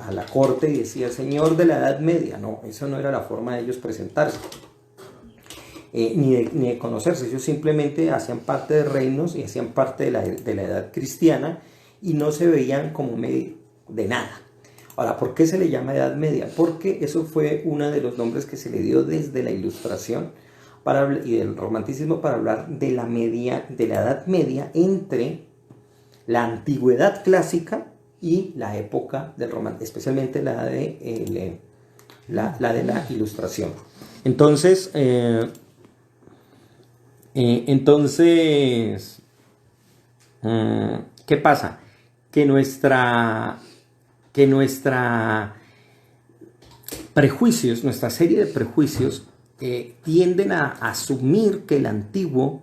a la corte y decía, señor de la Edad Media. No, eso no era la forma de ellos presentarse, ni de conocerse. Ellos simplemente hacían parte de reinos y hacían parte de la edad cristiana y no se veían como de nada. Ahora, ¿por qué se le llama Edad Media? Porque eso fue uno de los nombres que se le dio desde la Ilustración y del Romanticismo para hablar de la Edad Media entre la antigüedad clásica y la época del romanticismo, especialmente la de la Ilustración. Entonces, ¿qué pasa? Que nuestra serie de prejuicios tienden a asumir que el antiguo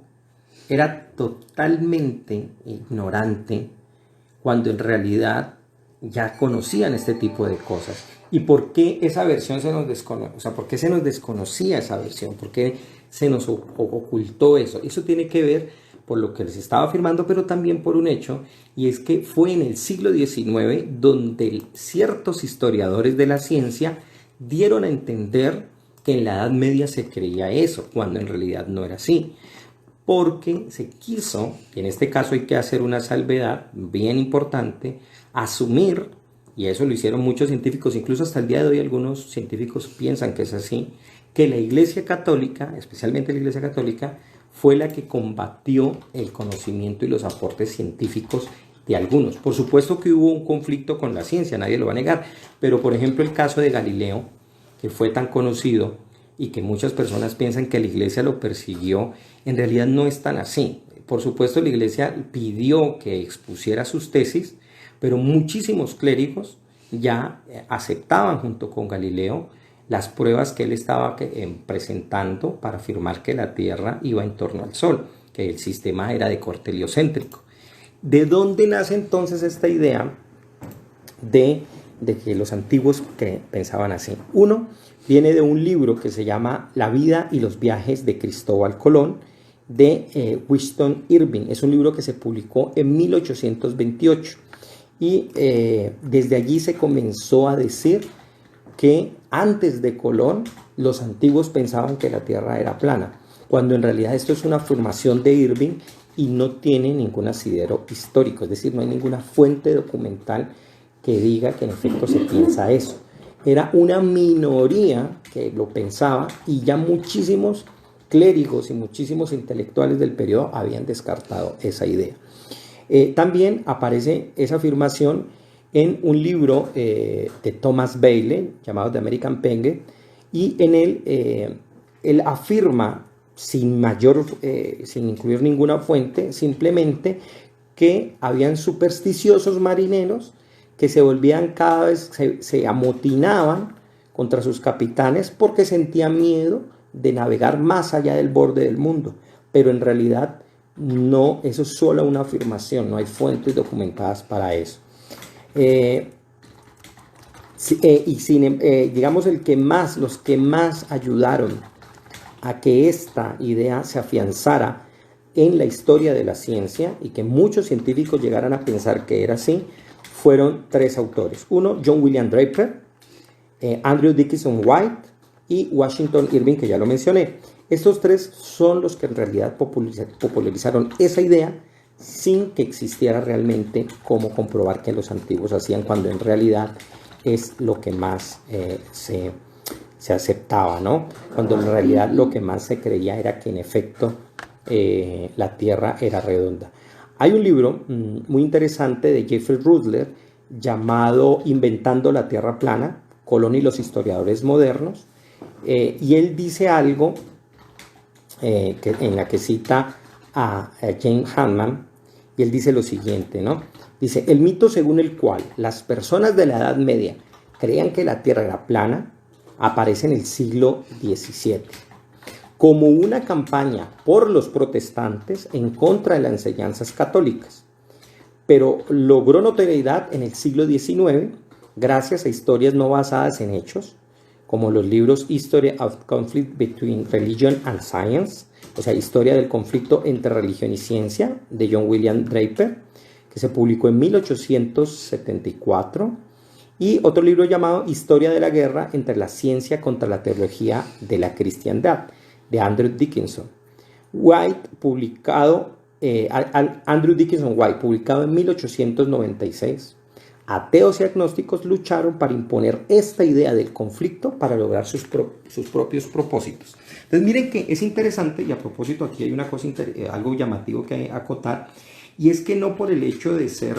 era totalmente ignorante, cuando en realidad ya conocían este tipo de cosas. ¿Y por qué esa versión se nos desconoce? O sea, ¿por qué se nos desconocía esa versión? ¿Por qué se nos ocultó eso? Eso tiene que ver por lo que les estaba afirmando, pero también por un hecho, y es que fue en el siglo XIX donde ciertos historiadores de la ciencia dieron a entender que en la Edad Media se creía eso, cuando en realidad no era así. Porque se quiso, y en este caso hay que hacer una salvedad bien importante, asumir, y eso lo hicieron muchos científicos, incluso hasta el día de hoy algunos científicos piensan que es así, que la Iglesia Católica, especialmente la Iglesia Católica, fue la que combatió el conocimiento y los aportes científicos de algunos. Por supuesto que hubo un conflicto con la ciencia, nadie lo va a negar, pero por ejemplo el caso de Galileo, que fue tan conocido y que muchas personas piensan que la Iglesia lo persiguió, en realidad no es tan así. Por supuesto la Iglesia pidió que expusiera sus tesis, pero muchísimos clérigos ya aceptaban junto con Galileo las pruebas que él estaba presentando para afirmar que la Tierra iba en torno al Sol, que el sistema era de corte heliocéntrico. ¿De dónde nace entonces esta idea de que los antiguos pensaban así? Uno viene de un libro que se llama La vida y los viajes de Cristóbal Colón, de Washington Irving. Es un libro que se publicó en 1828 y desde allí se comenzó a decir que antes de Colón los antiguos pensaban que la Tierra era plana, cuando en realidad esto es una afirmación de Irving y no tiene ningún asidero histórico, es decir, no hay ninguna fuente documental que diga que en efecto se piensa eso. Era una minoría que lo pensaba y ya muchísimos clérigos y muchísimos intelectuales del periodo habían descartado esa idea. También aparece esa afirmación en un libro de Thomas Bailey llamado The American Penguin, y en él afirma sin incluir ninguna fuente, simplemente que habían supersticiosos marineros que se volvían cada vez, se amotinaban contra sus capitanes porque sentían miedo de navegar más allá del borde del mundo, pero en realidad no, eso es solo una afirmación, no hay fuentes documentadas para eso. Digamos los que más ayudaron a que esta idea se afianzara en la historia de la ciencia y que muchos científicos llegaran a pensar que era así, fueron tres autores. Uno, John William Draper, Andrew Dickinson White y Washington Irving, que ya lo mencioné. Estos tres son los que en realidad popularizaron esa idea sin que existiera realmente cómo comprobar que los antiguos hacían, cuando en realidad es lo que más se aceptaba, ¿no? Cuando en realidad lo que más se creía era que en efecto la Tierra era redonda. Hay un libro muy interesante de Jeffrey Russell llamado Inventando la Tierra Plana, Colón y los historiadores modernos, y él dice algo en la que cita a James Hanman, y él dice lo siguiente, ¿no? Dice: el mito según el cual las personas de la Edad Media creían que la Tierra era plana aparece en el siglo XVII como una campaña por los protestantes en contra de las enseñanzas católicas, pero logró notoriedad en el siglo XIX gracias a historias no basadas en hechos, como los libros History of Conflict Between Religion and Science, o sea, Historia del conflicto entre religión y ciencia, de John William Draper, que se publicó en 1874, y otro libro llamado Historia de la guerra entre la ciencia contra la teología de la cristiandad, de Andrew Dickinson White, publicado en 1896. Ateos y agnósticos lucharon para imponer esta idea del conflicto para lograr sus propios propósitos. Entonces miren que es interesante, y a propósito aquí hay una cosa algo llamativo que hay que acotar, y es que no por el hecho de ser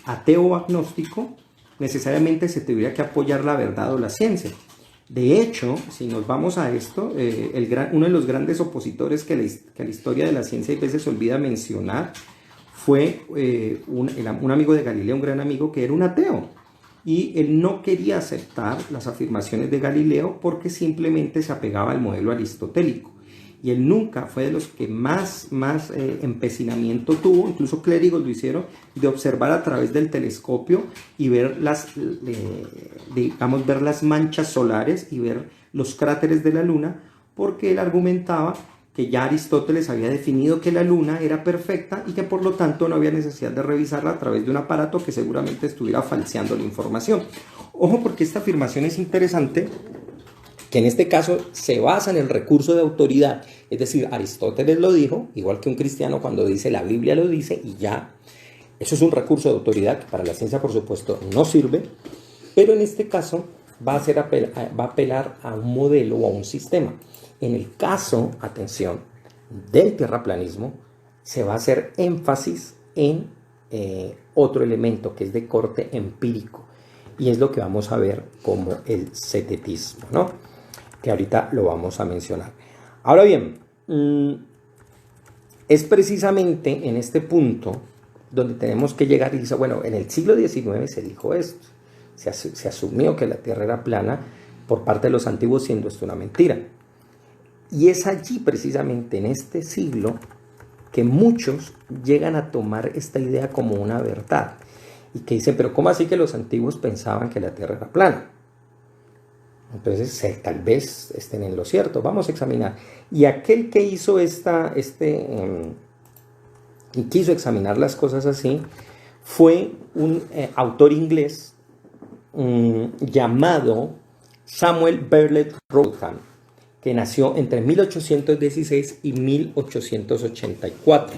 ateo o agnóstico necesariamente se tuviera que apoyar la verdad o la ciencia. De hecho, si nos vamos a esto, uno de los grandes opositores que la historia de la ciencia a veces se olvida mencionar fue un amigo de Galileo, un gran amigo, que era un ateo. Y él no quería aceptar las afirmaciones de Galileo porque simplemente se apegaba al modelo aristotélico. y él nunca fue de los que más empecinamiento tuvo, incluso clérigos lo hicieron, de observar a través del telescopio y ver digamos, ver las manchas solares y ver los cráteres de la luna, porque él argumentaba que ya Aristóteles había definido que la luna era perfecta y que por lo tanto no había necesidad de revisarla a través de un aparato que seguramente estuviera falseando la información. Ojo, porque esta afirmación es interesante, que en este caso se basa en el recurso de autoridad, es decir, Aristóteles lo dijo, igual que un cristiano cuando dice la Biblia lo dice y ya. Eso es un recurso de autoridad que para la ciencia, por supuesto, no sirve, pero en este caso va a apelar a un modelo o a un sistema. En el caso, atención, del terraplanismo, se va a hacer énfasis en otro elemento que es de corte empírico, y es lo que vamos a ver como el cetetismo, ¿no? Que ahorita lo vamos a mencionar. Ahora bien, es precisamente en este punto donde tenemos que llegar y dice, bueno, en el siglo XIX se dijo esto, se asumió que la Tierra era plana por parte de los antiguos, siendo esto una mentira. Y es allí precisamente en este siglo que muchos llegan a tomar esta idea como una verdad y que dicen, pero ¿cómo así que los antiguos pensaban que la Tierra era plana? Entonces tal vez estén en lo cierto, vamos a examinar. Y aquel que hizo quiso examinar las cosas así fue un autor inglés llamado Samuel Bartlett Rowtham, que nació entre 1816 y 1884.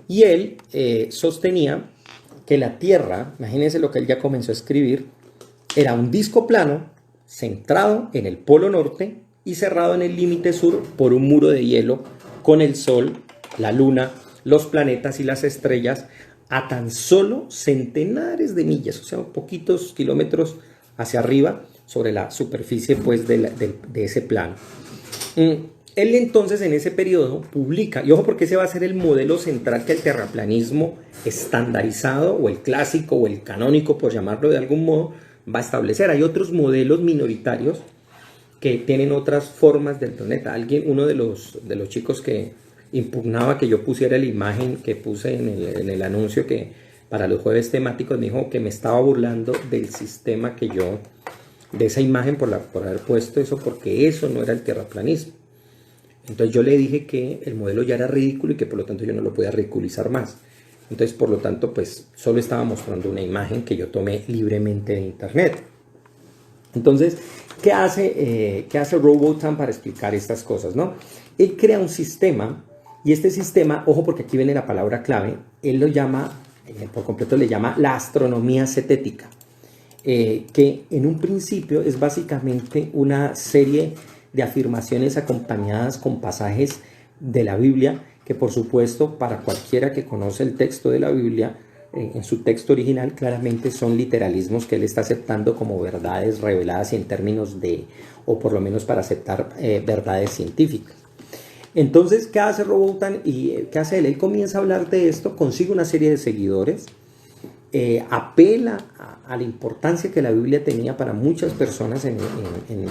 Y él sostenía que la Tierra, imagínense lo que él ya comenzó a escribir, era un disco plano centrado en el polo norte y cerrado en el límite sur por un muro de hielo con el Sol, la Luna, los planetas y las estrellas a tan solo centenares de millas, o sea, poquitos kilómetros hacia arriba, sobre la superficie pues de ese plano. Él entonces en ese periodo publica, y ojo porque ese va a ser el modelo central que el terraplanismo estandarizado o el clásico o el canónico, por llamarlo de algún modo, va a establecer. Hay otros modelos minoritarios que tienen otras formas del planeta. Uno de los chicos que impugnaba que yo pusiera la imagen que puse en el anuncio que para los jueves temáticos, me dijo que me estaba burlando del sistema de esa imagen por haber puesto eso, porque eso no era el terraplanismo. Entonces yo le dije que el modelo ya era ridículo y que por lo tanto yo no lo podía ridiculizar más. Entonces por lo tanto pues solo estaba mostrando una imagen que yo tomé libremente de internet. Entonces, ¿qué hace Rowbotham para explicar estas cosas, no? Él crea un sistema, y este sistema, ojo porque aquí viene la palabra clave, él lo llama, por completo le llama la astronomía cetética, que en un principio es básicamente una serie de afirmaciones acompañadas con pasajes de la Biblia, que por supuesto para cualquiera que conoce el texto de la Biblia, en su texto original claramente son literalismos que él está aceptando como verdades reveladas y en términos o por lo menos para aceptar verdades científicas. Entonces, ¿qué hace Rowbotham y qué hace él? Él comienza a hablar de esto, consigue una serie de seguidores, apela a la importancia que la Biblia tenía para muchas personas,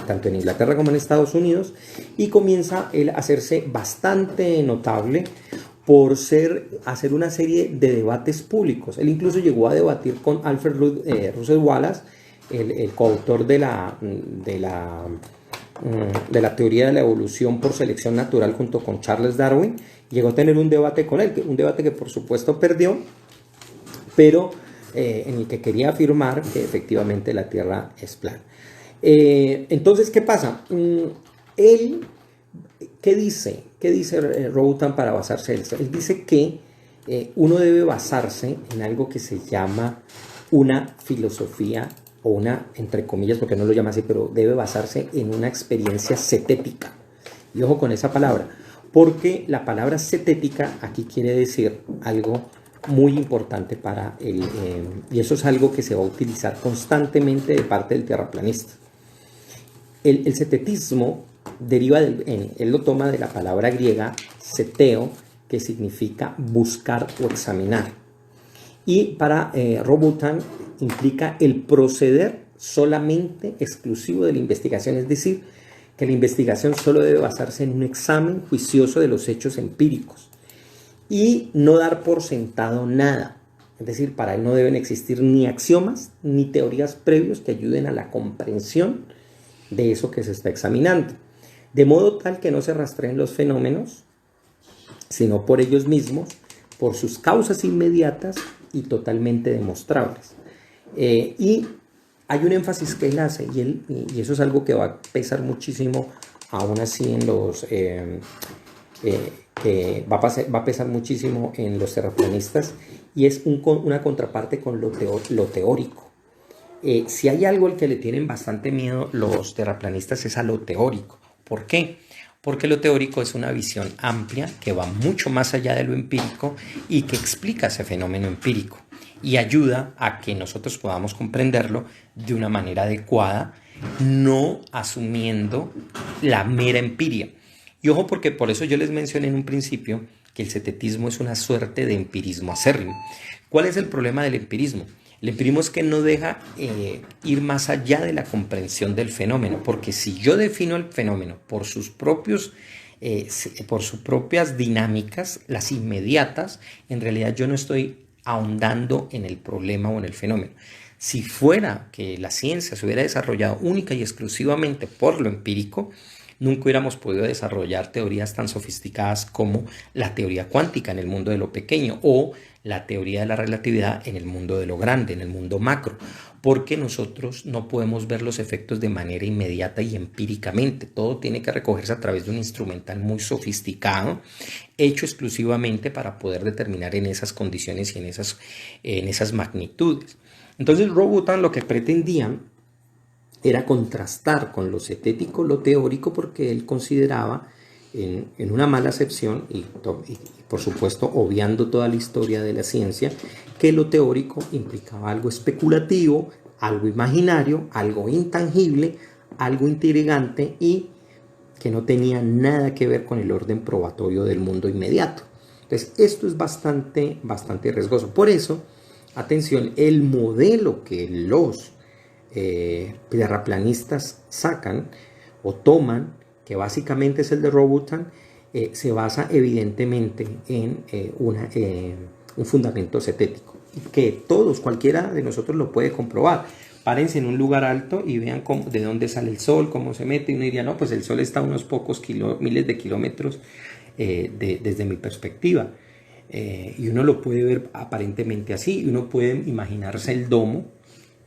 tanto en Inglaterra como en Estados Unidos, y comienza él a hacerse bastante notable por hacer una serie de debates públicos. Él incluso llegó a debatir con Alfred Russel Wallace, el coautor de la teoría de la evolución por selección natural junto con Charles Darwin. Llegó a tener un debate con él, un debate que por supuesto perdió, pero en el que quería afirmar que efectivamente la Tierra es plana. Entonces, ¿qué pasa? Él, ¿qué dice Rowbotham para basarse en eso? Él dice que uno debe basarse en algo que se llama una filosofía, o una, entre comillas, porque no lo llama así, pero debe basarse en una experiencia cetética. Y ojo con esa palabra, porque la palabra cetética aquí quiere decir algo muy importante para él, y eso es algo que se va a utilizar constantemente de parte del terraplanista. El cetetismo deriva él lo toma de la palabra griega ceteo, que significa buscar o examinar. Y para Rowbotham implica el proceder solamente exclusivo de la investigación, es decir, que la investigación solo debe basarse en un examen juicioso de los hechos empíricos y no dar por sentado nada. Es decir, para él no deben existir ni axiomas ni teorías previos que ayuden a la comprensión de eso que se está examinando. De modo tal que no se rastreen los fenómenos, sino por ellos mismos, por sus causas inmediatas y totalmente demostrables. Y hay un énfasis que él hace, y eso es algo que va a pesar muchísimo, aún así en los... que va a pesar muchísimo en los terraplanistas, y es una contraparte con lo teórico. Si hay algo al que le tienen bastante miedo los terraplanistas es a lo teórico. ¿Por qué? Porque lo teórico es una visión amplia que va mucho más allá de lo empírico y que explica ese fenómeno empírico y ayuda a que nosotros podamos comprenderlo de una manera adecuada, no asumiendo la mera empiria. Y ojo, porque por eso yo les mencioné en un principio que el cetetismo es una suerte de empirismo acérrimo. ¿Cuál es el problema del empirismo? El empirismo es que no deja ir más allá de la comprensión del fenómeno, porque si yo defino el fenómeno por sus propias dinámicas, las inmediatas, en realidad yo no estoy ahondando en el problema o en el fenómeno. Si fuera que la ciencia se hubiera desarrollado única y exclusivamente por lo empírico, nunca hubiéramos podido desarrollar teorías tan sofisticadas como la teoría cuántica en el mundo de lo pequeño o la teoría de la relatividad en el mundo de lo grande, en el mundo macro, porque nosotros no podemos ver los efectos de manera inmediata y empíricamente. Todo tiene que recogerse a través de un instrumental muy sofisticado, hecho exclusivamente para poder determinar en esas condiciones y en esas magnitudes. Entonces Robutham lo que pretendía era contrastar con lo cetético lo teórico, porque él consideraba en una mala acepción y por supuesto obviando toda la historia de la ciencia, que lo teórico implicaba algo especulativo, algo imaginario, algo intangible, algo intrigante y que no tenía nada que ver con el orden probatorio del mundo inmediato. Entonces esto es bastante riesgoso. Por eso, atención, el modelo que los terraplanistas sacan o toman, que básicamente es el de Robutham, se basa evidentemente en un fundamento cetético, que cualquiera de nosotros lo puede comprobar. Párense en un lugar alto y vean de dónde sale el sol, cómo se mete, y uno diría, no, pues el sol está a unos pocos miles de kilómetros desde mi perspectiva, y uno lo puede ver aparentemente así, y uno puede imaginarse el domo,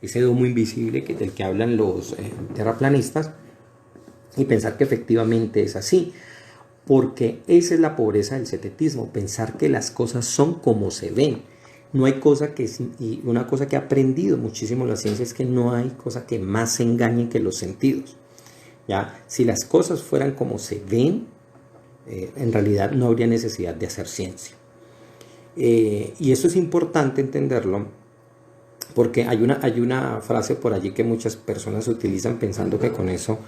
ese domo invisible del que hablan los terraplanistas, y pensar que efectivamente es así, porque esa es la pobreza del cetetismo, pensar que las cosas son como se ven. No hay y una cosa que ha aprendido muchísimo la ciencia es que no hay cosa que más engañe que los sentidos. ¿Ya? Si las cosas fueran como se ven, en realidad no habría necesidad de hacer ciencia. Y eso es importante entenderlo, porque hay una frase por allí que muchas personas utilizan pensando que con eso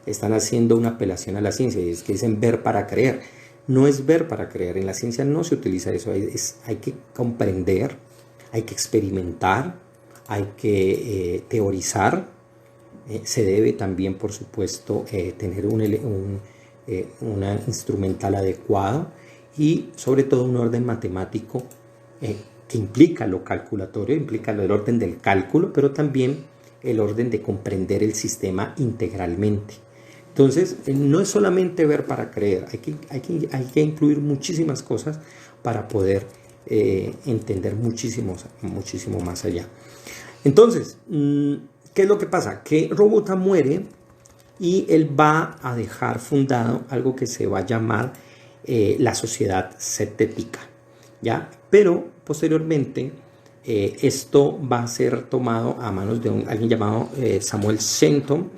están haciendo una apelación a la ciencia, y es que dicen ver para creer. No es ver para creer, en la ciencia no se utiliza eso, hay que comprender, hay que experimentar, hay que teorizar, se debe también, por supuesto, tener una instrumental adecuado y sobre todo un orden matemático que implica lo calculatorio, implica el orden del cálculo, pero también el orden de comprender el sistema integralmente. Entonces, no es solamente ver para creer, hay que incluir muchísimas cosas para poder entender muchísimo más allá. Entonces, ¿qué es lo que pasa? Que Robutham muere y él va a dejar fundado algo que se va a llamar la sociedad cetética, ¿ya? Pero posteriormente esto va a ser tomado a manos de alguien llamado Samuel Shenton,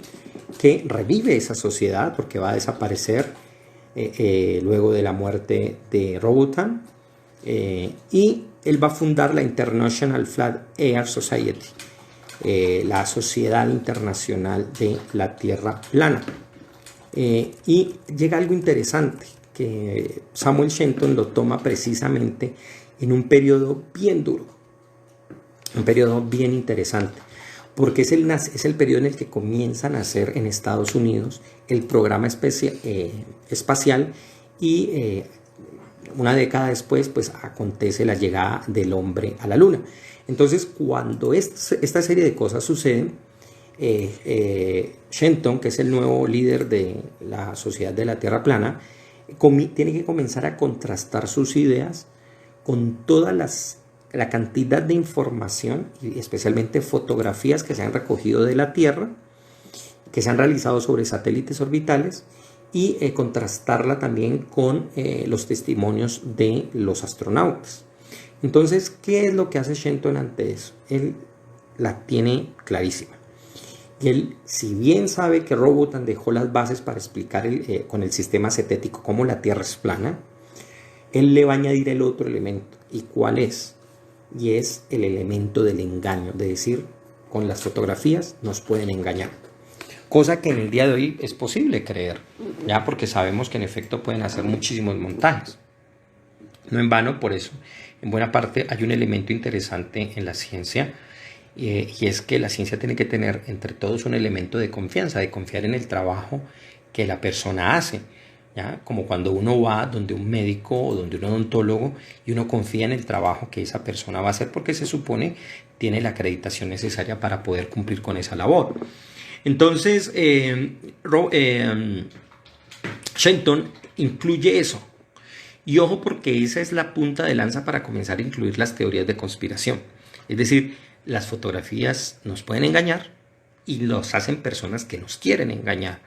que revive esa sociedad porque va a desaparecer luego de la muerte de Robutham, y él va a fundar la International Flat Earth Society, la Sociedad Internacional de la Tierra Plana. Y llega algo interesante, que Samuel Shenton lo toma precisamente en un periodo bien duro, un periodo bien interesante, porque es el periodo en el que comienza a nacer en Estados Unidos el programa espacial y una década después pues acontece la llegada del hombre a la luna. Entonces cuando esta serie de cosas suceden, Shenton, que es el nuevo líder de la Sociedad de la Tierra Plana, tiene que comenzar a contrastar sus ideas con toda la cantidad de información y especialmente fotografías que se han recogido de la Tierra, que se han realizado sobre satélites orbitales, y contrastarla también con los testimonios de los astronautas. Entonces, ¿qué es lo que hace Shenton ante eso? Él la tiene clarísima. Y él, si bien sabe que Robotham dejó las bases para explicar con el sistema cetético cómo la Tierra es plana, él le va a añadir el otro elemento. ¿Y cuál es? Y es el elemento del engaño, de decir, con las fotografías nos pueden engañar. Cosa que en el día de hoy es posible creer, ya porque sabemos que en efecto pueden hacer muchísimos montajes. No en vano, por eso, en buena parte hay un elemento interesante en la ciencia, y es que la ciencia tiene que tener entre todos un elemento de confianza, de confiar en el trabajo que la persona hace, ¿ya? Como cuando uno va donde un médico o donde un odontólogo y uno confía en el trabajo que esa persona va a hacer porque se supone tiene la acreditación necesaria para poder cumplir con esa labor. Entonces, Shenton incluye eso. Y ojo, porque esa es la punta de lanza para comenzar a incluir las teorías de conspiración. Es decir, las fotografías nos pueden engañar y los hacen personas que nos quieren engañar.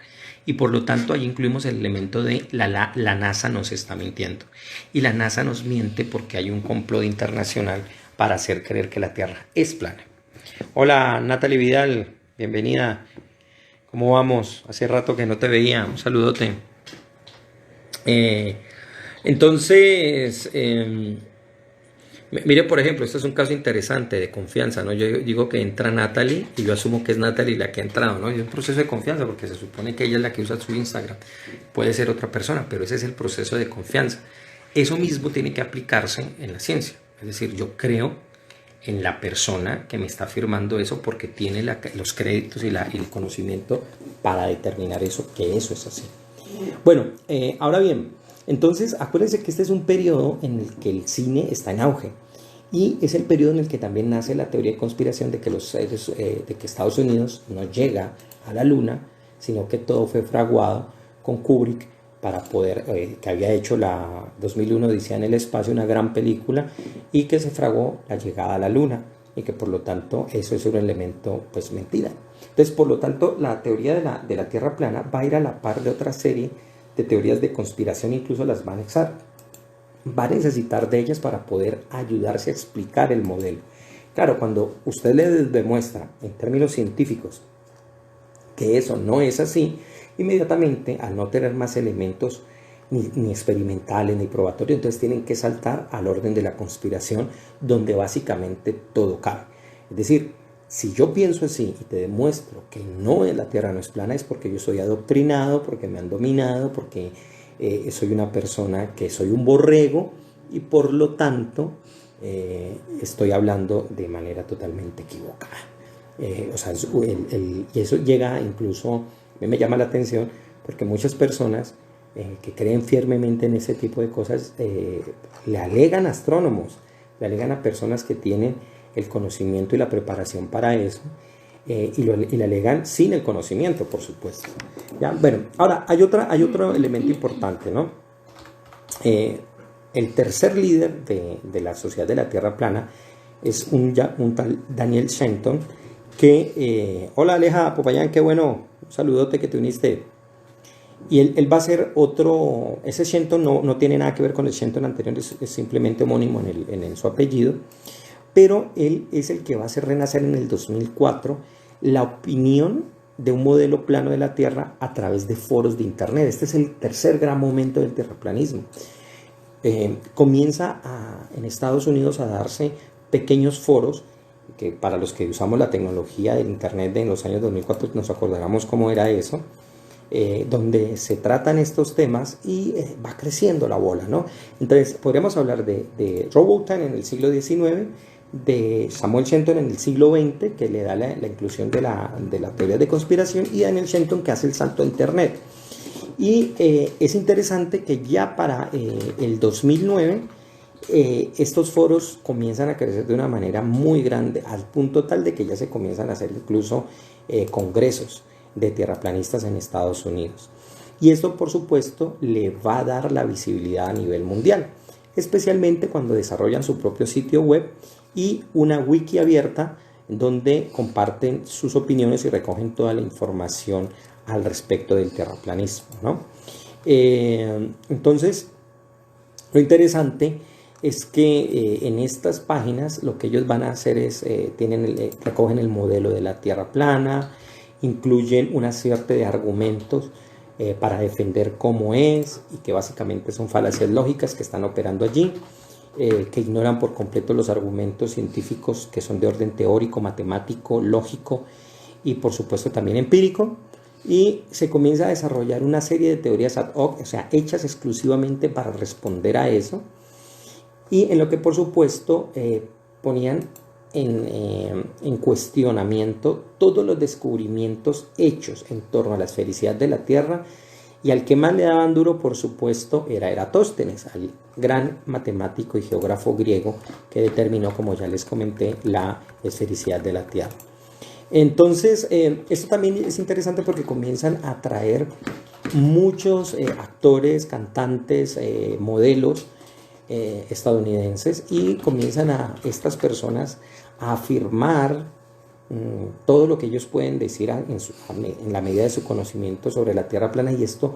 Y por lo tanto, ahí incluimos el elemento de la NASA nos está mintiendo. Y la NASA nos miente porque hay un complot internacional para hacer creer que la Tierra es plana. Hola, Natalie Vidal, bienvenida. ¿Cómo vamos? Hace rato que no te veía. Un saludote. Entonces, mire, por ejemplo, este es un caso interesante de confianza, ¿no? Yo digo que entra Natalie y yo asumo que es Natalie la que ha entrado, ¿no? Y es un proceso de confianza porque se supone que ella es la que usa su Instagram. Puede ser otra persona, pero ese es el proceso de confianza. Eso mismo tiene que aplicarse en la ciencia. Es decir, yo creo en la persona que me está afirmando eso porque tiene los créditos y el conocimiento para determinar eso, que eso es así. Bueno, ahora bien, entonces acuérdense que este es un periodo en el que el cine está en auge y es el periodo en el que también nace la teoría de conspiración de que de que Estados Unidos no llega a la luna, sino que todo fue fraguado con Kubrick para poder, que había hecho la 2001 Odisea en el espacio, una gran película, y que se fragó la llegada a la luna, y que por lo tanto eso es un elemento pues mentira. Entonces por lo tanto la teoría de la Tierra plana va a ir a la par de otra serie de teorías de conspiración, incluso las va a anexar. Va a necesitar de ellas para poder ayudarse a explicar el modelo. Claro, cuando usted le demuestra en términos científicos que eso no es así, inmediatamente, al no tener más elementos ni experimentales ni probatorios, entonces tienen que saltar al orden de la conspiración, donde básicamente todo cabe. Es decir, si yo pienso así y te demuestro que la Tierra no es plana, es porque yo soy adoctrinado, porque me han dominado, porque soy una persona que soy un borrego y por lo tanto estoy hablando de manera totalmente equivocada. Y eso llega incluso, a mí me llama la atención porque muchas personas que creen firmemente en ese tipo de cosas le alegan a astrónomos, le alegan a personas que tienen el conocimiento y la preparación para eso y le alegan sin el conocimiento, por supuesto. ¿Ya? Bueno, ahora hay otro elemento importante, ¿no? El tercer líder de la Sociedad de la Tierra Plana es un tal Daniel Shenton, que, hola Aleja Popayán, qué bueno, un saludote que te uniste. Y él va a ser otro, ese Shenton no tiene nada que ver con el Shenton anterior, es simplemente homónimo en su apellido, pero él es el que va a hacer renacer en el 2004 la opinión de un modelo plano de la Tierra a través de foros de internet. Este es el tercer gran momento del terraplanismo. Comienza en Estados Unidos a darse pequeños foros, que para los que usamos la tecnología del internet en los años 2004 nos acordaremos cómo era eso, donde se tratan estos temas y va creciendo la bola, ¿no? Entonces podríamos hablar de Robotham en el siglo XIX, de Samuel Shenton en el siglo XX, que le da la inclusión de la teoría de conspiración, y Daniel Shenton, que hace el salto a Internet. Y es interesante que ya para el 2009 estos foros comienzan a crecer de una manera muy grande, al punto tal de que ya se comienzan a hacer incluso congresos de tierraplanistas en Estados Unidos. Y esto, por supuesto, le va a dar la visibilidad a nivel mundial, especialmente cuando desarrollan su propio sitio web y una wiki abierta donde comparten sus opiniones y recogen toda la información al respecto del terraplanismo, ¿no? Entonces, lo interesante es que en estas páginas lo que ellos van a hacer es, recogen el modelo de la Tierra plana, incluyen una serie de argumentos para defender cómo es, y que básicamente son falacias lógicas que están operando allí, que ignoran por completo los argumentos científicos que son de orden teórico, matemático, lógico y por supuesto también empírico. Y se comienza a desarrollar una serie de teorías ad hoc, o sea, hechas exclusivamente para responder a eso, y en lo que por supuesto ponían en cuestionamiento todos los descubrimientos hechos en torno a la esfericidad de la Tierra, y al que más le daban duro, por supuesto, era Eratóstenes, al gran matemático y geógrafo griego que determinó, como ya les comenté, la esfericidad de la Tierra. Entonces, esto también es interesante porque comienzan a traer muchos actores, cantantes, modelos estadounidenses, y comienzan a estas personas a afirmar todo lo que ellos pueden decir en la medida de su conocimiento sobre la Tierra plana, y esto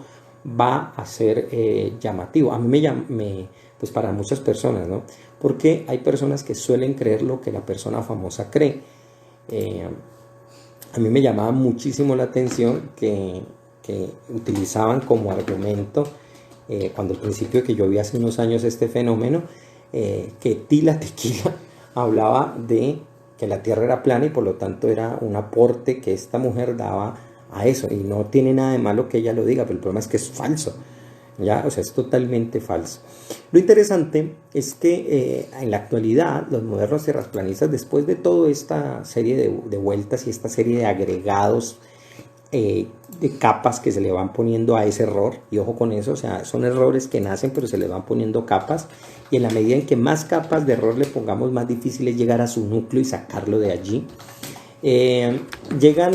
va a ser llamativo. A mí pues para muchas personas, ¿no? Porque hay personas que suelen creer lo que la persona famosa cree. A mí me llamaba muchísimo la atención que utilizaban como argumento, cuando al principio que yo vi hace unos años este fenómeno, que Tila Tequila hablaba de que la Tierra era plana y por lo tanto era un aporte que esta mujer daba a eso, y no tiene nada de malo que ella lo diga, pero el problema es que es falso, ¿ya? O sea, es totalmente falso. Lo interesante es que en la actualidad los modernos tierraplanistas, después de toda esta serie de vueltas y esta serie de agregados, de capas que se le van poniendo a ese error, y ojo con eso, o sea, son errores que nacen pero se le van poniendo capas, y en la medida en que más capas de error le pongamos, más difícil es llegar a su núcleo y sacarlo de allí. Llegan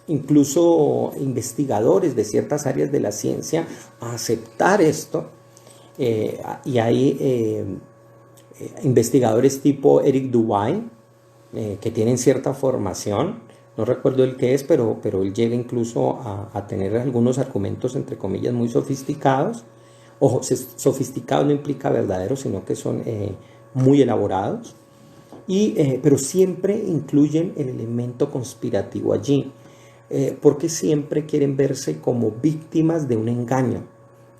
incluso investigadores de ciertas áreas de la ciencia a aceptar esto, y hay investigadores tipo Eric Dubay, que tienen cierta formación. No recuerdo el que es, pero él llega incluso a tener algunos argumentos, entre comillas, muy sofisticados. Ojo, sofisticado no implica verdadero, sino que son muy elaborados. Pero siempre incluyen el elemento conspirativo allí, porque siempre quieren verse como víctimas de un engaño,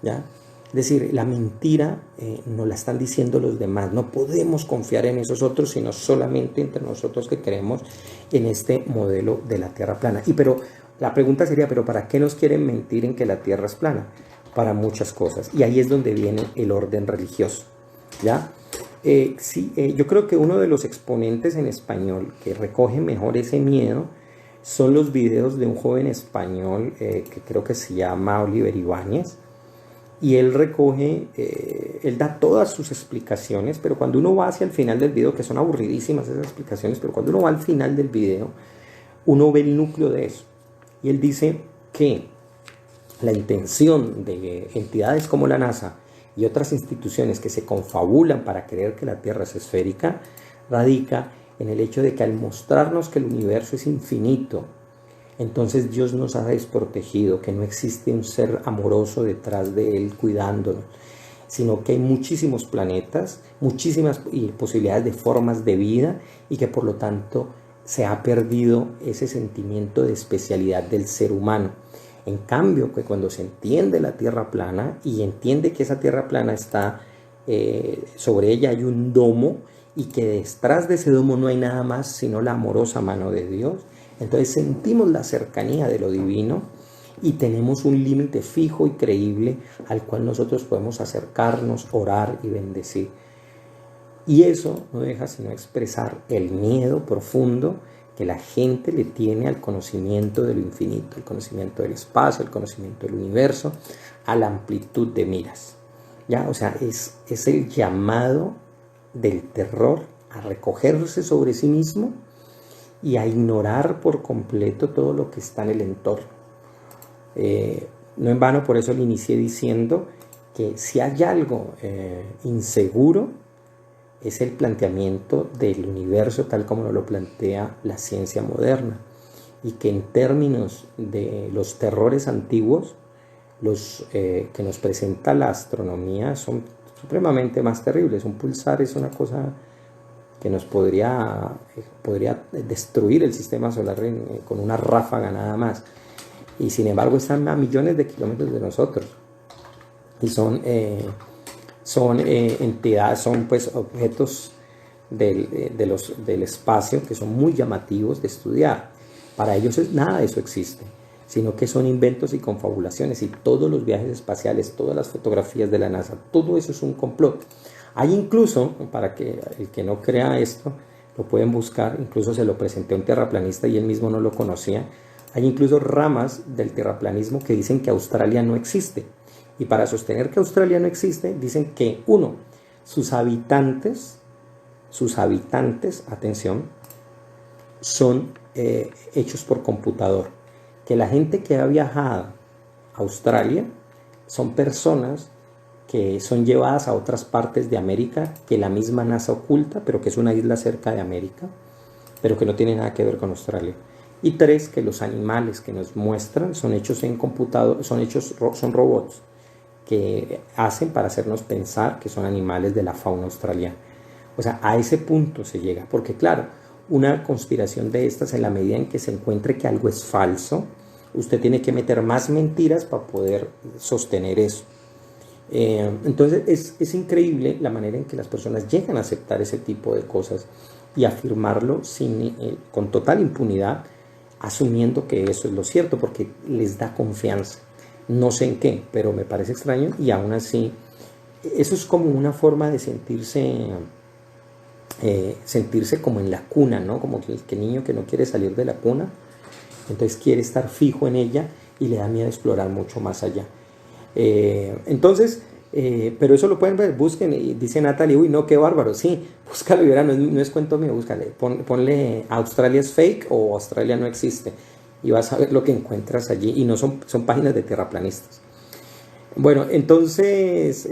¿ya? Es decir, la mentira nos la están diciendo los demás. No podemos confiar en esos otros, sino solamente entre nosotros que creemos en este modelo de la Tierra plana. Pero la pregunta sería, ¿pero para qué nos quieren mentir en que la Tierra es plana? Para muchas cosas. Y ahí es donde viene el orden religioso, ¿ya? Yo creo que uno de los exponentes en español que recoge mejor ese miedo son los videos de un joven español que creo que se llama Oliver Ibáñez. Y él recoge, él da todas sus explicaciones, pero cuando uno va hacia el final del video, que son aburridísimas esas explicaciones, pero cuando uno va al final del video, uno ve el núcleo de eso. Y él dice que la intención de entidades como la NASA y otras instituciones que se confabulan para creer que la Tierra es esférica, radica en el hecho de que al mostrarnos que el universo es infinito, entonces Dios nos ha desprotegido, que no existe un ser amoroso detrás de Él cuidándonos, sino que hay muchísimos planetas, muchísimas posibilidades de formas de vida, y que por lo tanto se ha perdido ese sentimiento de especialidad del ser humano. En cambio, que cuando se entiende la Tierra plana y entiende que esa Tierra plana está, sobre ella hay un domo, y que detrás de ese domo no hay nada más sino la amorosa mano de Dios, entonces sentimos la cercanía de lo divino y tenemos un límite fijo y creíble al cual nosotros podemos acercarnos, orar y bendecir. Y eso no deja sino expresar el miedo profundo que la gente le tiene al conocimiento de lo infinito, el conocimiento del espacio, el conocimiento del universo, a la amplitud de miras. ¿Ya? O sea, es el llamado del terror a recogerse sobre sí mismo y a ignorar por completo todo lo que está en el entorno. No en vano, por eso le inicié diciendo que si hay algo inseguro, es el planteamiento del universo tal como lo plantea la ciencia moderna, y que en términos de los terrores antiguos, los que nos presenta la astronomía son supremamente más terribles. Un pulsar es una cosa que nos podría destruir el sistema solar con una ráfaga nada más, y sin embargo están a millones de kilómetros de nosotros, y son entidades, son pues objetos del espacio que son muy llamativos de estudiar. Para ellos nada de eso existe, sino que son inventos y confabulaciones, y todos los viajes espaciales, todas las fotografías de la NASA, todo eso es un complot. Hay incluso, para que el que no crea esto, lo pueden buscar, incluso se lo presenté a un terraplanista y él mismo no lo conocía, hay incluso ramas del terraplanismo que dicen que Australia no existe. Y para sostener que Australia no existe, dicen que, uno, sus habitantes, atención, son hechos por computador. Que la gente que ha viajado a Australia son personas que son llevadas a otras partes de América que la misma NASA oculta, pero que es una isla cerca de América, pero que no tiene nada que ver con Australia. Y tres, que los animales que nos muestran son hechos en computador, son robots que hacen para hacernos pensar que son animales de la fauna australiana. O sea, a ese punto se llega, porque claro, una conspiración de estas, en la medida en que se encuentre que algo es falso, usted tiene que meter más mentiras para poder sostener eso. Entonces es increíble la manera en que las personas llegan a aceptar ese tipo de cosas y afirmarlo con total impunidad, asumiendo que eso es lo cierto, porque les da confianza. No sé en qué, pero me parece extraño, y aún así, eso es como una forma de sentirse como en la cuna, ¿no? Como que el niño que no quiere salir de la cuna, entonces quiere estar fijo en ella y le da miedo explorar mucho más allá. Pero eso lo pueden ver, busquen, y dice Natalie, uy, no, qué bárbaro, sí, búscalo y verá, no es cuento mío, búscale, ponle Australia es fake o Australia no existe, y vas a ver lo que encuentras allí, y no son páginas de terraplanistas. Bueno, entonces,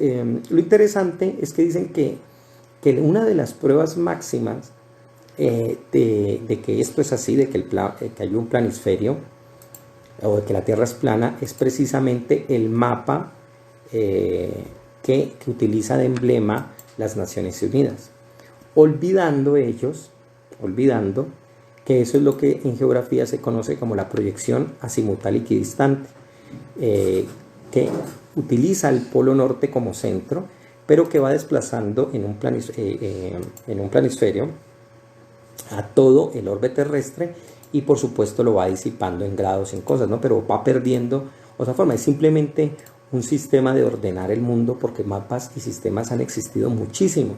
lo interesante es que dicen que una de las pruebas máximas de que esto es así, de que hay un planisferio, o de que la Tierra es plana, es precisamente el mapa que utiliza de emblema las Naciones Unidas, olvidando que eso es lo que en geografía se conoce como la proyección azimutal equidistante, que utiliza el polo norte como centro, pero que va desplazando en un planisferio a todo el orbe terrestre, y por supuesto lo va disipando en grados, en cosas, ¿no? Pero va perdiendo otra forma. Es simplemente un sistema de ordenar el mundo, porque mapas y sistemas han existido muchísimos,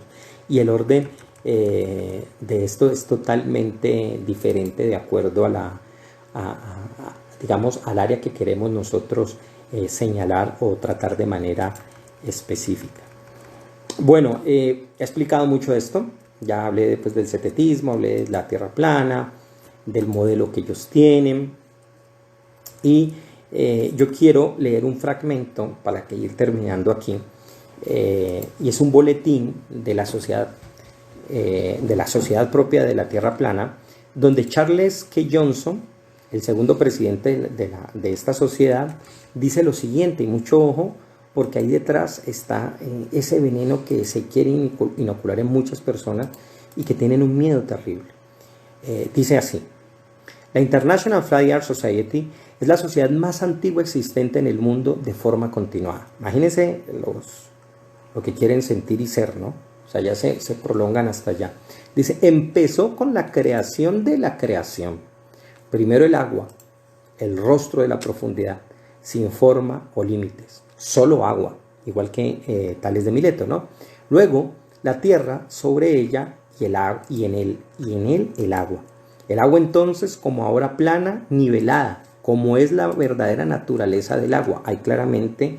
y el orden de esto es totalmente diferente de acuerdo digamos, al área que queremos nosotros señalar o tratar de manera específica. Bueno, he explicado mucho esto, ya hablé después del cetetismo, hablé de la Tierra plana, del modelo que ellos tienen, y yo quiero leer un fragmento para que ir terminando aquí, y es un boletín de la sociedad propia de la Tierra plana, donde Charles K. Johnson, el segundo presidente de esta sociedad, dice lo siguiente, y mucho ojo, porque ahí detrás está ese veneno que se quiere inocular en muchas personas y que tienen un miedo terrible. Dice así: la International Flat Earth Society es la sociedad más antigua existente en el mundo de forma continuada. Imagínense lo que quieren sentir y ser, ¿no? O sea, ya se prolongan hasta allá. Dice, empezó con la creación de la creación. Primero el agua, el rostro de la profundidad, sin forma o límites. Solo agua, igual que Tales de Mileto, ¿no? Luego, la tierra, sobre ella y en él el agua. El agua entonces como ahora plana, nivelada, como es la verdadera naturaleza del agua. Ahí claramente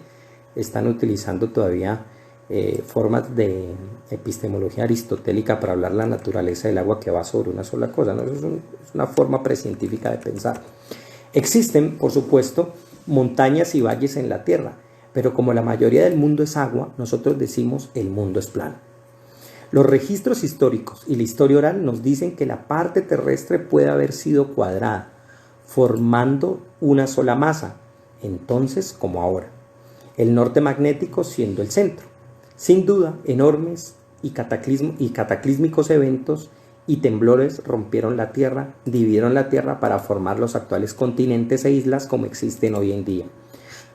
están utilizando todavía formas de epistemología aristotélica para hablar la naturaleza del agua que va sobre una sola cosa, ¿no? Eso es una forma precientífica de pensar. Existen, por supuesto, montañas y valles en la tierra, pero como la mayoría del mundo es agua, nosotros decimos el mundo es plano. Los registros históricos y la historia oral nos dicen que la parte terrestre puede haber sido cuadrada, formando una sola masa, entonces como ahora. El norte magnético siendo el centro. Sin duda, enormes y cataclísmicos eventos y temblores rompieron la tierra, dividieron la tierra para formar los actuales continentes e islas como existen hoy en día.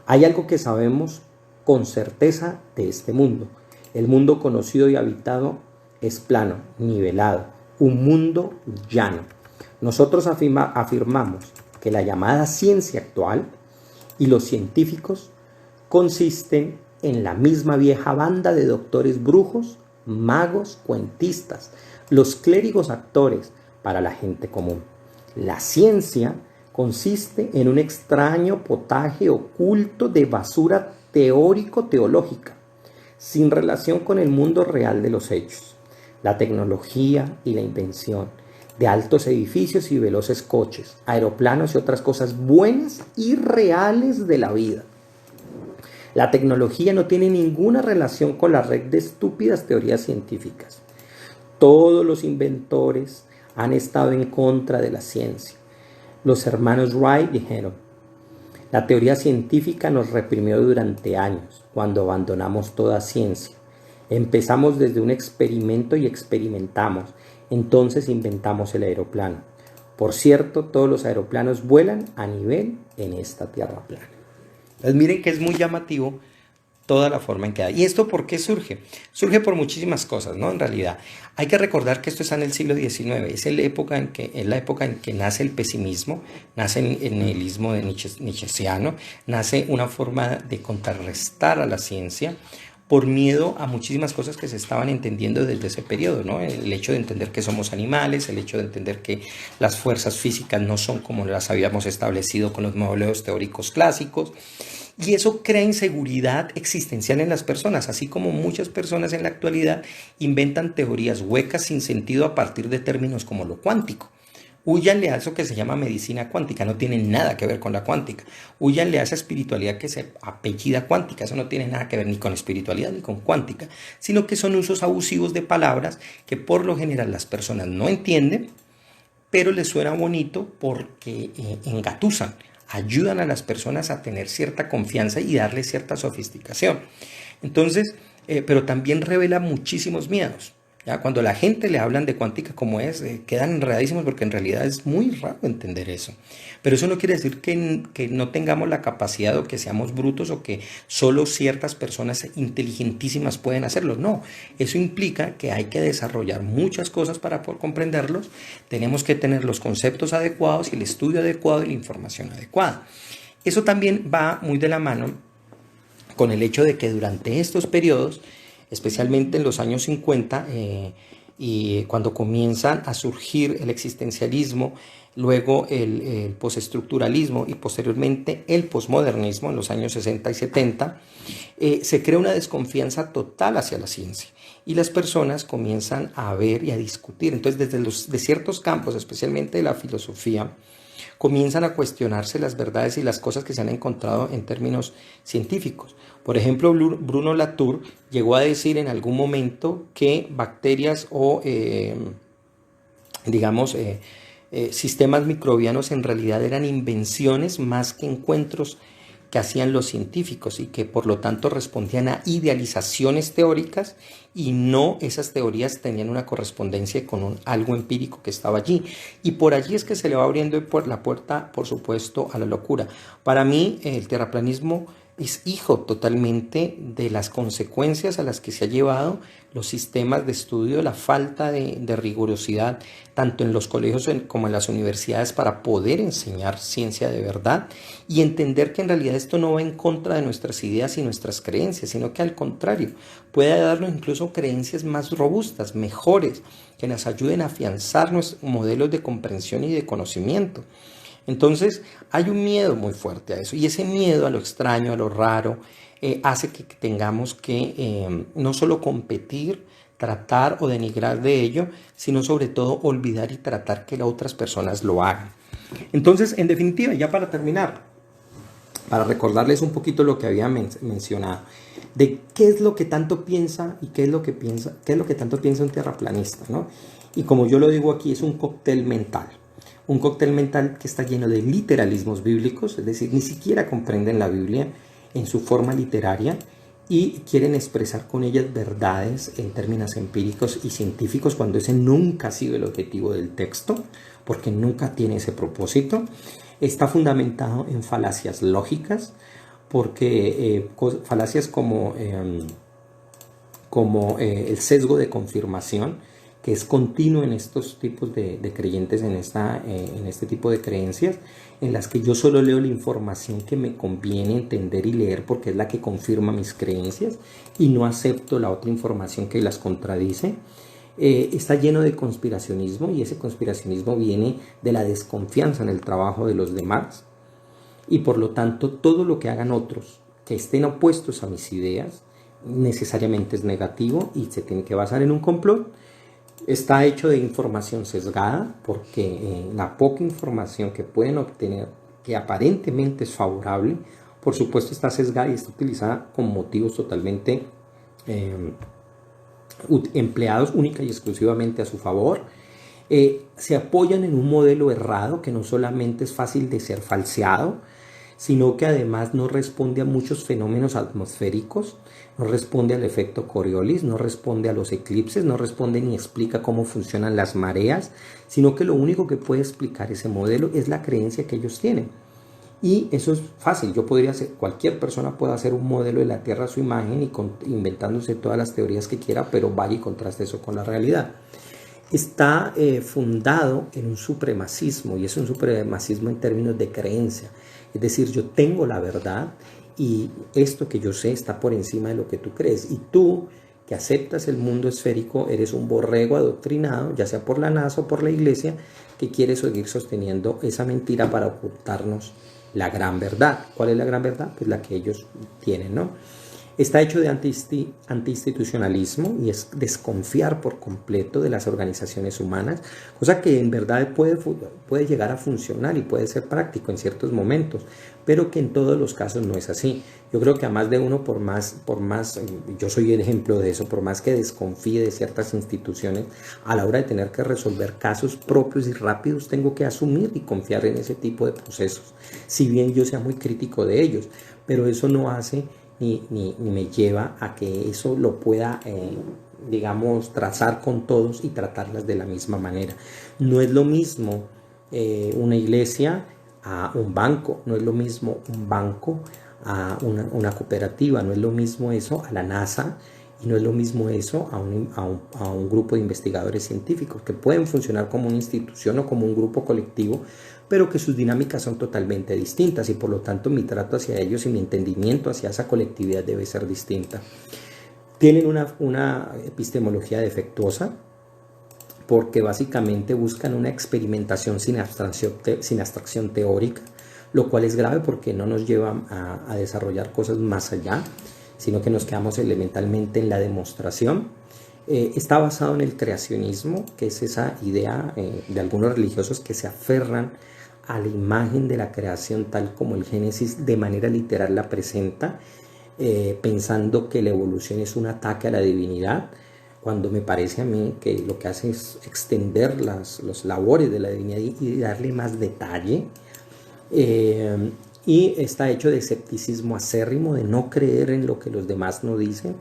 Hay algo que sabemos con certeza de este mundo. El mundo conocido y habitado es plano, nivelado, un mundo llano. Nosotros afirmamos que la llamada ciencia actual y los científicos consisten en la misma vieja banda de doctores brujos, magos, cuentistas, los clérigos actores para la gente común. La ciencia consiste en un extraño potaje oculto de basura teórico-teológica, sin relación con el mundo real de los hechos, la tecnología y la invención de altos edificios y veloces coches, aeroplanos y otras cosas buenas y reales de la vida. La tecnología no tiene ninguna relación con la red de estúpidas teorías científicas. Todos los inventores han estado en contra de la ciencia. Los hermanos Wright dijeron: la teoría científica nos reprimió durante años cuando abandonamos toda ciencia. Empezamos desde un experimento y experimentamos. Entonces inventamos el aeroplano. Por cierto, todos los aeroplanos vuelan a nivel en esta tierra plana. Entonces miren que es muy llamativo toda la forma en que hay. ¿Y esto por qué surge? Surge por muchísimas cosas, ¿no? En realidad, hay que recordar que esto está en el siglo XIX, es la época en que nace el pesimismo, nace el nihilismo de Nietzscheano, nace una forma de contrarrestar a la ciencia por miedo a muchísimas cosas que se estaban entendiendo desde ese periodo, ¿no? El hecho de entender que somos animales, el hecho de entender que las fuerzas físicas no son como las habíamos establecido con los modelos teóricos clásicos. Y eso crea inseguridad existencial en las personas, así como muchas personas en la actualidad inventan teorías huecas sin sentido a partir de términos como lo cuántico. Húyanle a eso que se llama medicina cuántica, no tiene nada que ver con la cuántica. Húyanle a esa espiritualidad que se apellida cuántica, eso no tiene nada que ver ni con espiritualidad ni con cuántica, sino que son usos abusivos de palabras que por lo general las personas no entienden, pero les suena bonito porque engatusan, ayudan a las personas a tener cierta confianza y darle cierta sofisticación. Entonces, pero también revela muchísimos miedos. ¿Ya? Cuando la gente le hablan de cuántica como es, quedan enredadísimos porque en realidad es muy raro entender eso. Pero eso no quiere decir que no tengamos la capacidad o que seamos brutos o que solo ciertas personas inteligentísimas pueden hacerlo. No, eso implica que hay que desarrollar muchas cosas para poder comprenderlos. Tenemos que tener los conceptos adecuados y el estudio adecuado y la información adecuada. Eso también va muy de la mano con el hecho de que durante estos periodos, especialmente en los años 50, y cuando comienzan a surgir el existencialismo, luego el postestructuralismo y posteriormente el posmodernismo en los años 60 y 70, se crea una desconfianza total hacia la ciencia y las personas comienzan a ver y a discutir. Entonces, de ciertos campos, especialmente de la filosofía, comienzan a cuestionarse las verdades y las cosas que se han encontrado en términos científicos. Por ejemplo, Bruno Latour llegó a decir en algún momento que bacterias o, sistemas microbianos en realidad eran invenciones más que encuentros que hacían los científicos y que por lo tanto respondían a idealizaciones teóricas y no esas teorías tenían una correspondencia con algo empírico que estaba allí. Y por allí es que se le va abriendo la puerta, por supuesto, a la locura. Para mí, el terraplanismo es hijo totalmente de las consecuencias a las que se ha llevado los sistemas de estudio, la falta de rigurosidad, tanto en los colegios como en las universidades, para poder enseñar ciencia de verdad y entender que en realidad esto no va en contra de nuestras ideas y nuestras creencias, sino que al contrario, puede darnos incluso creencias más robustas, mejores, que nos ayuden a afianzar nuestros modelos de comprensión y de conocimiento. Entonces hay un miedo muy fuerte a eso, y ese miedo a lo extraño, a lo raro, hace que tengamos que no solo competir, tratar o denigrar de ello, sino sobre todo olvidar y tratar que las otras personas lo hagan. Entonces, en definitiva, ya para terminar, para recordarles un poquito lo que había mencionado, de qué es lo que tanto piensa y qué es lo que tanto piensa un terraplanista, ¿no? Y como yo lo digo aquí, es un cóctel mental. Un cóctel mental que está lleno de literalismos bíblicos, es decir, ni siquiera comprenden la Biblia en su forma literaria y quieren expresar con ellas verdades en términos empíricos y científicos, cuando ese nunca ha sido el objetivo del texto, porque nunca tiene ese propósito. Está fundamentado en falacias lógicas, porque falacias como el sesgo de confirmación, que es continuo en estos tipos de creyentes, en este tipo de creencias, en las que yo solo leo la información que me conviene entender y leer porque es la que confirma mis creencias y no acepto la otra información que las contradice. Está lleno de conspiracionismo, y ese conspiracionismo viene de la desconfianza en el trabajo de los demás, y por lo tanto todo lo que hagan otros que estén opuestos a mis ideas necesariamente es negativo y se tiene que basar en un complot. Está hecho de información sesgada, porque la poca información que pueden obtener, que aparentemente es favorable, por supuesto está sesgada y está utilizada con motivos totalmente empleados única y exclusivamente a su favor. Se apoyan en un modelo errado que no solamente es fácil de ser falseado, sino que además no responde a muchos fenómenos atmosféricos, no responde al efecto Coriolis, no responde a los eclipses, no responde ni explica cómo funcionan las mareas, sino que lo único que puede explicar ese modelo es la creencia que ellos tienen. Y eso es fácil, cualquier persona puede hacer un modelo de la Tierra a su imagen y inventándose todas las teorías que quiera, pero vaya y contraste eso con la realidad. Está fundado en un supremacismo, y es un supremacismo en términos de creencia. Es decir, yo tengo la verdad y esto que yo sé está por encima de lo que tú crees. Y tú, que aceptas el mundo esférico, eres un borrego adoctrinado, ya sea por la NASA o por la iglesia, que quiere seguir sosteniendo esa mentira para ocultarnos la gran verdad. ¿Cuál es la gran verdad? Pues la que ellos tienen, ¿no? Está hecho de antiinstitucionalismo, y es desconfiar por completo de las organizaciones humanas, cosa que en verdad puede llegar a funcionar y puede ser práctico en ciertos momentos, pero que en todos los casos no es así. Yo creo que a más de uno, yo soy el ejemplo de eso, por más que desconfíe de ciertas instituciones, a la hora de tener que resolver casos propios y rápidos, tengo que asumir y confiar en ese tipo de procesos, si bien yo sea muy crítico de ellos, pero eso no hace ni me lleva a que eso lo pueda, digamos, trazar con todos y tratarlas de la misma manera. No es lo mismo una iglesia a un banco, no es lo mismo un banco a una cooperativa, no es lo mismo eso a la NASA, y no es lo mismo eso a un grupo de investigadores científicos, que pueden funcionar como una institución o como un grupo colectivo, pero que sus dinámicas son totalmente distintas, y por lo tanto mi trato hacia ellos y mi entendimiento hacia esa colectividad debe ser distinta. Tienen una epistemología defectuosa, porque básicamente buscan una experimentación sin abstracción teórica, lo cual es grave porque no nos lleva a desarrollar cosas más allá, sino que nos quedamos elementalmente en la demostración. Está basado en el creacionismo, que es esa idea de algunos religiosos que se aferran a la imagen de la creación tal como el Génesis de manera literal la presenta, pensando que la evolución es un ataque a la divinidad, cuando me parece a mí que lo que hace es extender los labores de la divinidad y darle más detalle. Y está hecho de escepticismo acérrimo, de no creer en lo que los demás nos dicen.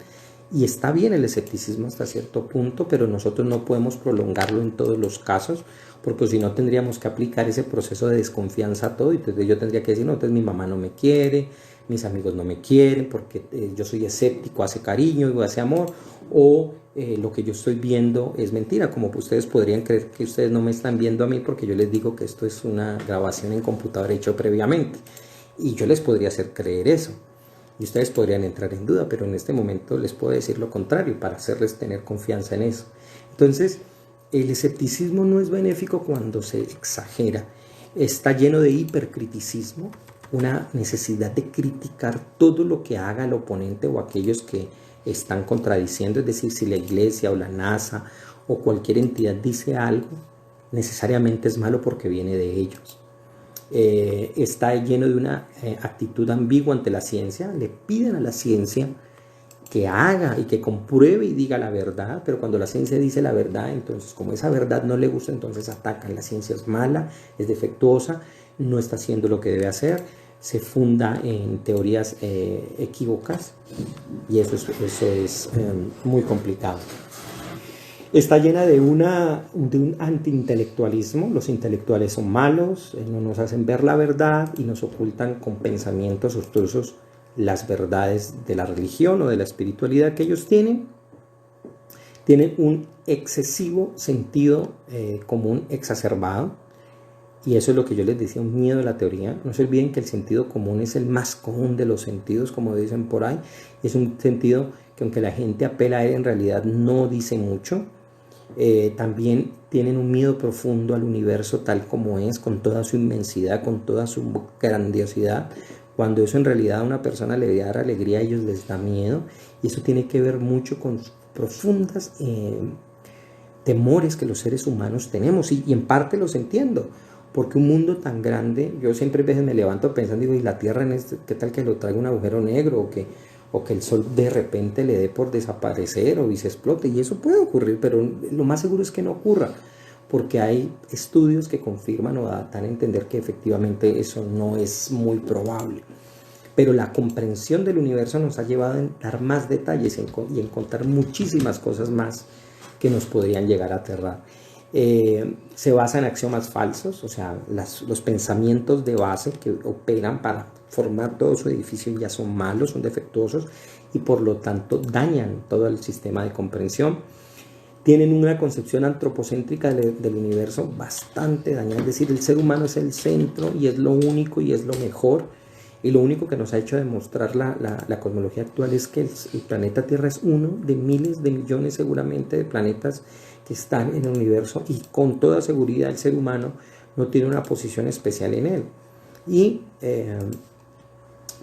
Y está bien el escepticismo hasta cierto punto, pero nosotros no podemos prolongarlo en todos los casos, porque si no tendríamos que aplicar ese proceso de desconfianza a todo, y entonces yo tendría que decir, no, entonces mi mamá no me quiere, mis amigos no me quieren, porque yo soy escéptico, hace cariño y hace amor, o lo que yo estoy viendo es mentira, como ustedes podrían creer que ustedes no me están viendo a mí porque yo les digo que esto es una grabación en computadora hecho previamente, y yo les podría hacer creer eso. Y ustedes podrían entrar en duda, pero en este momento les puedo decir lo contrario para hacerles tener confianza en eso. Entonces, el escepticismo no es benéfico cuando se exagera. Está lleno de hipercriticismo, una necesidad de criticar todo lo que haga el oponente o aquellos que están contradiciendo. Es decir, si la iglesia o la NASA o cualquier entidad dice algo, necesariamente es malo porque viene de ellos. Está lleno de una actitud ambigua ante la ciencia. Le piden a la ciencia que haga y que compruebe y diga la verdad, pero cuando la ciencia dice la verdad, entonces como esa verdad no le gusta, entonces atacan. La ciencia es mala, es defectuosa, no está haciendo lo que debe hacer, se funda en teorías equívocas, y eso es muy complicado. Está llena de un antiintelectualismo. Los intelectuales son malos, no nos hacen ver la verdad y nos ocultan con pensamientos obtusos las verdades de la religión o de la espiritualidad que ellos tienen. Tienen un excesivo sentido común exacerbado, y eso es lo que yo les decía, un miedo a la teoría. No se olviden que el sentido común es el más común de los sentidos, como dicen por ahí. Es un sentido que, aunque la gente apela a él, en realidad no dice mucho. También tienen un miedo profundo al universo tal como es, con toda su inmensidad, con toda su grandiosidad, cuando eso en realidad a una persona le debe dar alegría, a ellos les da miedo, y eso tiene que ver mucho con profundas temores que los seres humanos tenemos, y en parte los entiendo, porque un mundo tan grande, yo siempre a veces me levanto pensando, digo, ¿y la Tierra en qué tal que lo traiga un agujero negro, o que el Sol de repente le dé por desaparecer o se explote? Y eso puede ocurrir, pero lo más seguro es que no ocurra, porque hay estudios que confirman o dan a entender que efectivamente eso no es muy probable. Pero la comprensión del universo nos ha llevado a dar más detalles y encontrar muchísimas cosas más que nos podrían llegar a aterrar. Se basa en axiomas falsos, o sea, los pensamientos de base que operan para formar todo su edificio ya son malos, son defectuosos, y por lo tanto dañan todo el sistema de comprensión. Tienen una concepción antropocéntrica del universo bastante dañada, es decir, el ser humano es el centro y es lo único y es lo mejor, y lo único que nos ha hecho demostrar la cosmología actual es que el planeta Tierra es uno de miles de millones seguramente de planetas que están en el universo, y con toda seguridad el ser humano no tiene una posición especial en él. Y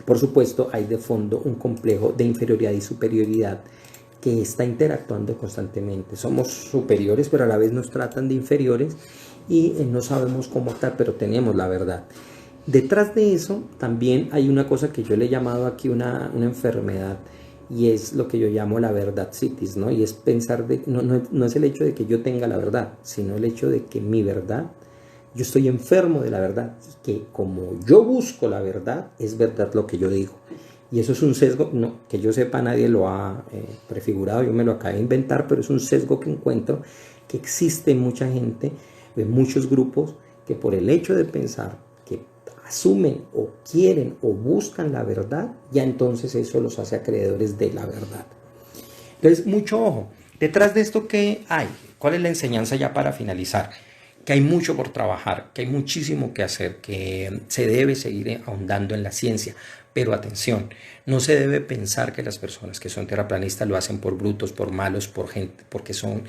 por supuesto hay de fondo un complejo de inferioridad y superioridad que está interactuando constantemente. Somos superiores, pero a la vez nos tratan de inferiores, y no sabemos cómo estar, pero tenemos la verdad. Detrás de eso también hay una cosa que yo le he llamado aquí una enfermedad, y es lo que yo llamo la verdadcitis, ¿no? Y es pensar, no es el hecho de que yo tenga la verdad, sino el hecho de que mi verdad, yo estoy enfermo de la verdad, y que como yo busco la verdad, es verdad lo que yo digo. Y eso es un sesgo, no, que yo sepa, nadie lo ha prefigurado, yo me lo acabé de inventar, pero es un sesgo que encuentro que existe en mucha gente, en muchos grupos, que por el hecho de pensar que asumen o quieren o buscan la verdad, ya entonces eso los hace acreedores de la verdad. Entonces, mucho ojo. Detrás de esto, ¿qué hay? ¿Cuál es la enseñanza ya para finalizar? Que hay mucho por trabajar, que hay muchísimo que hacer, que se debe seguir ahondando en la ciencia. Pero atención, no se debe pensar que las personas que son terraplanistas lo hacen por brutos, por malos, por gente, porque son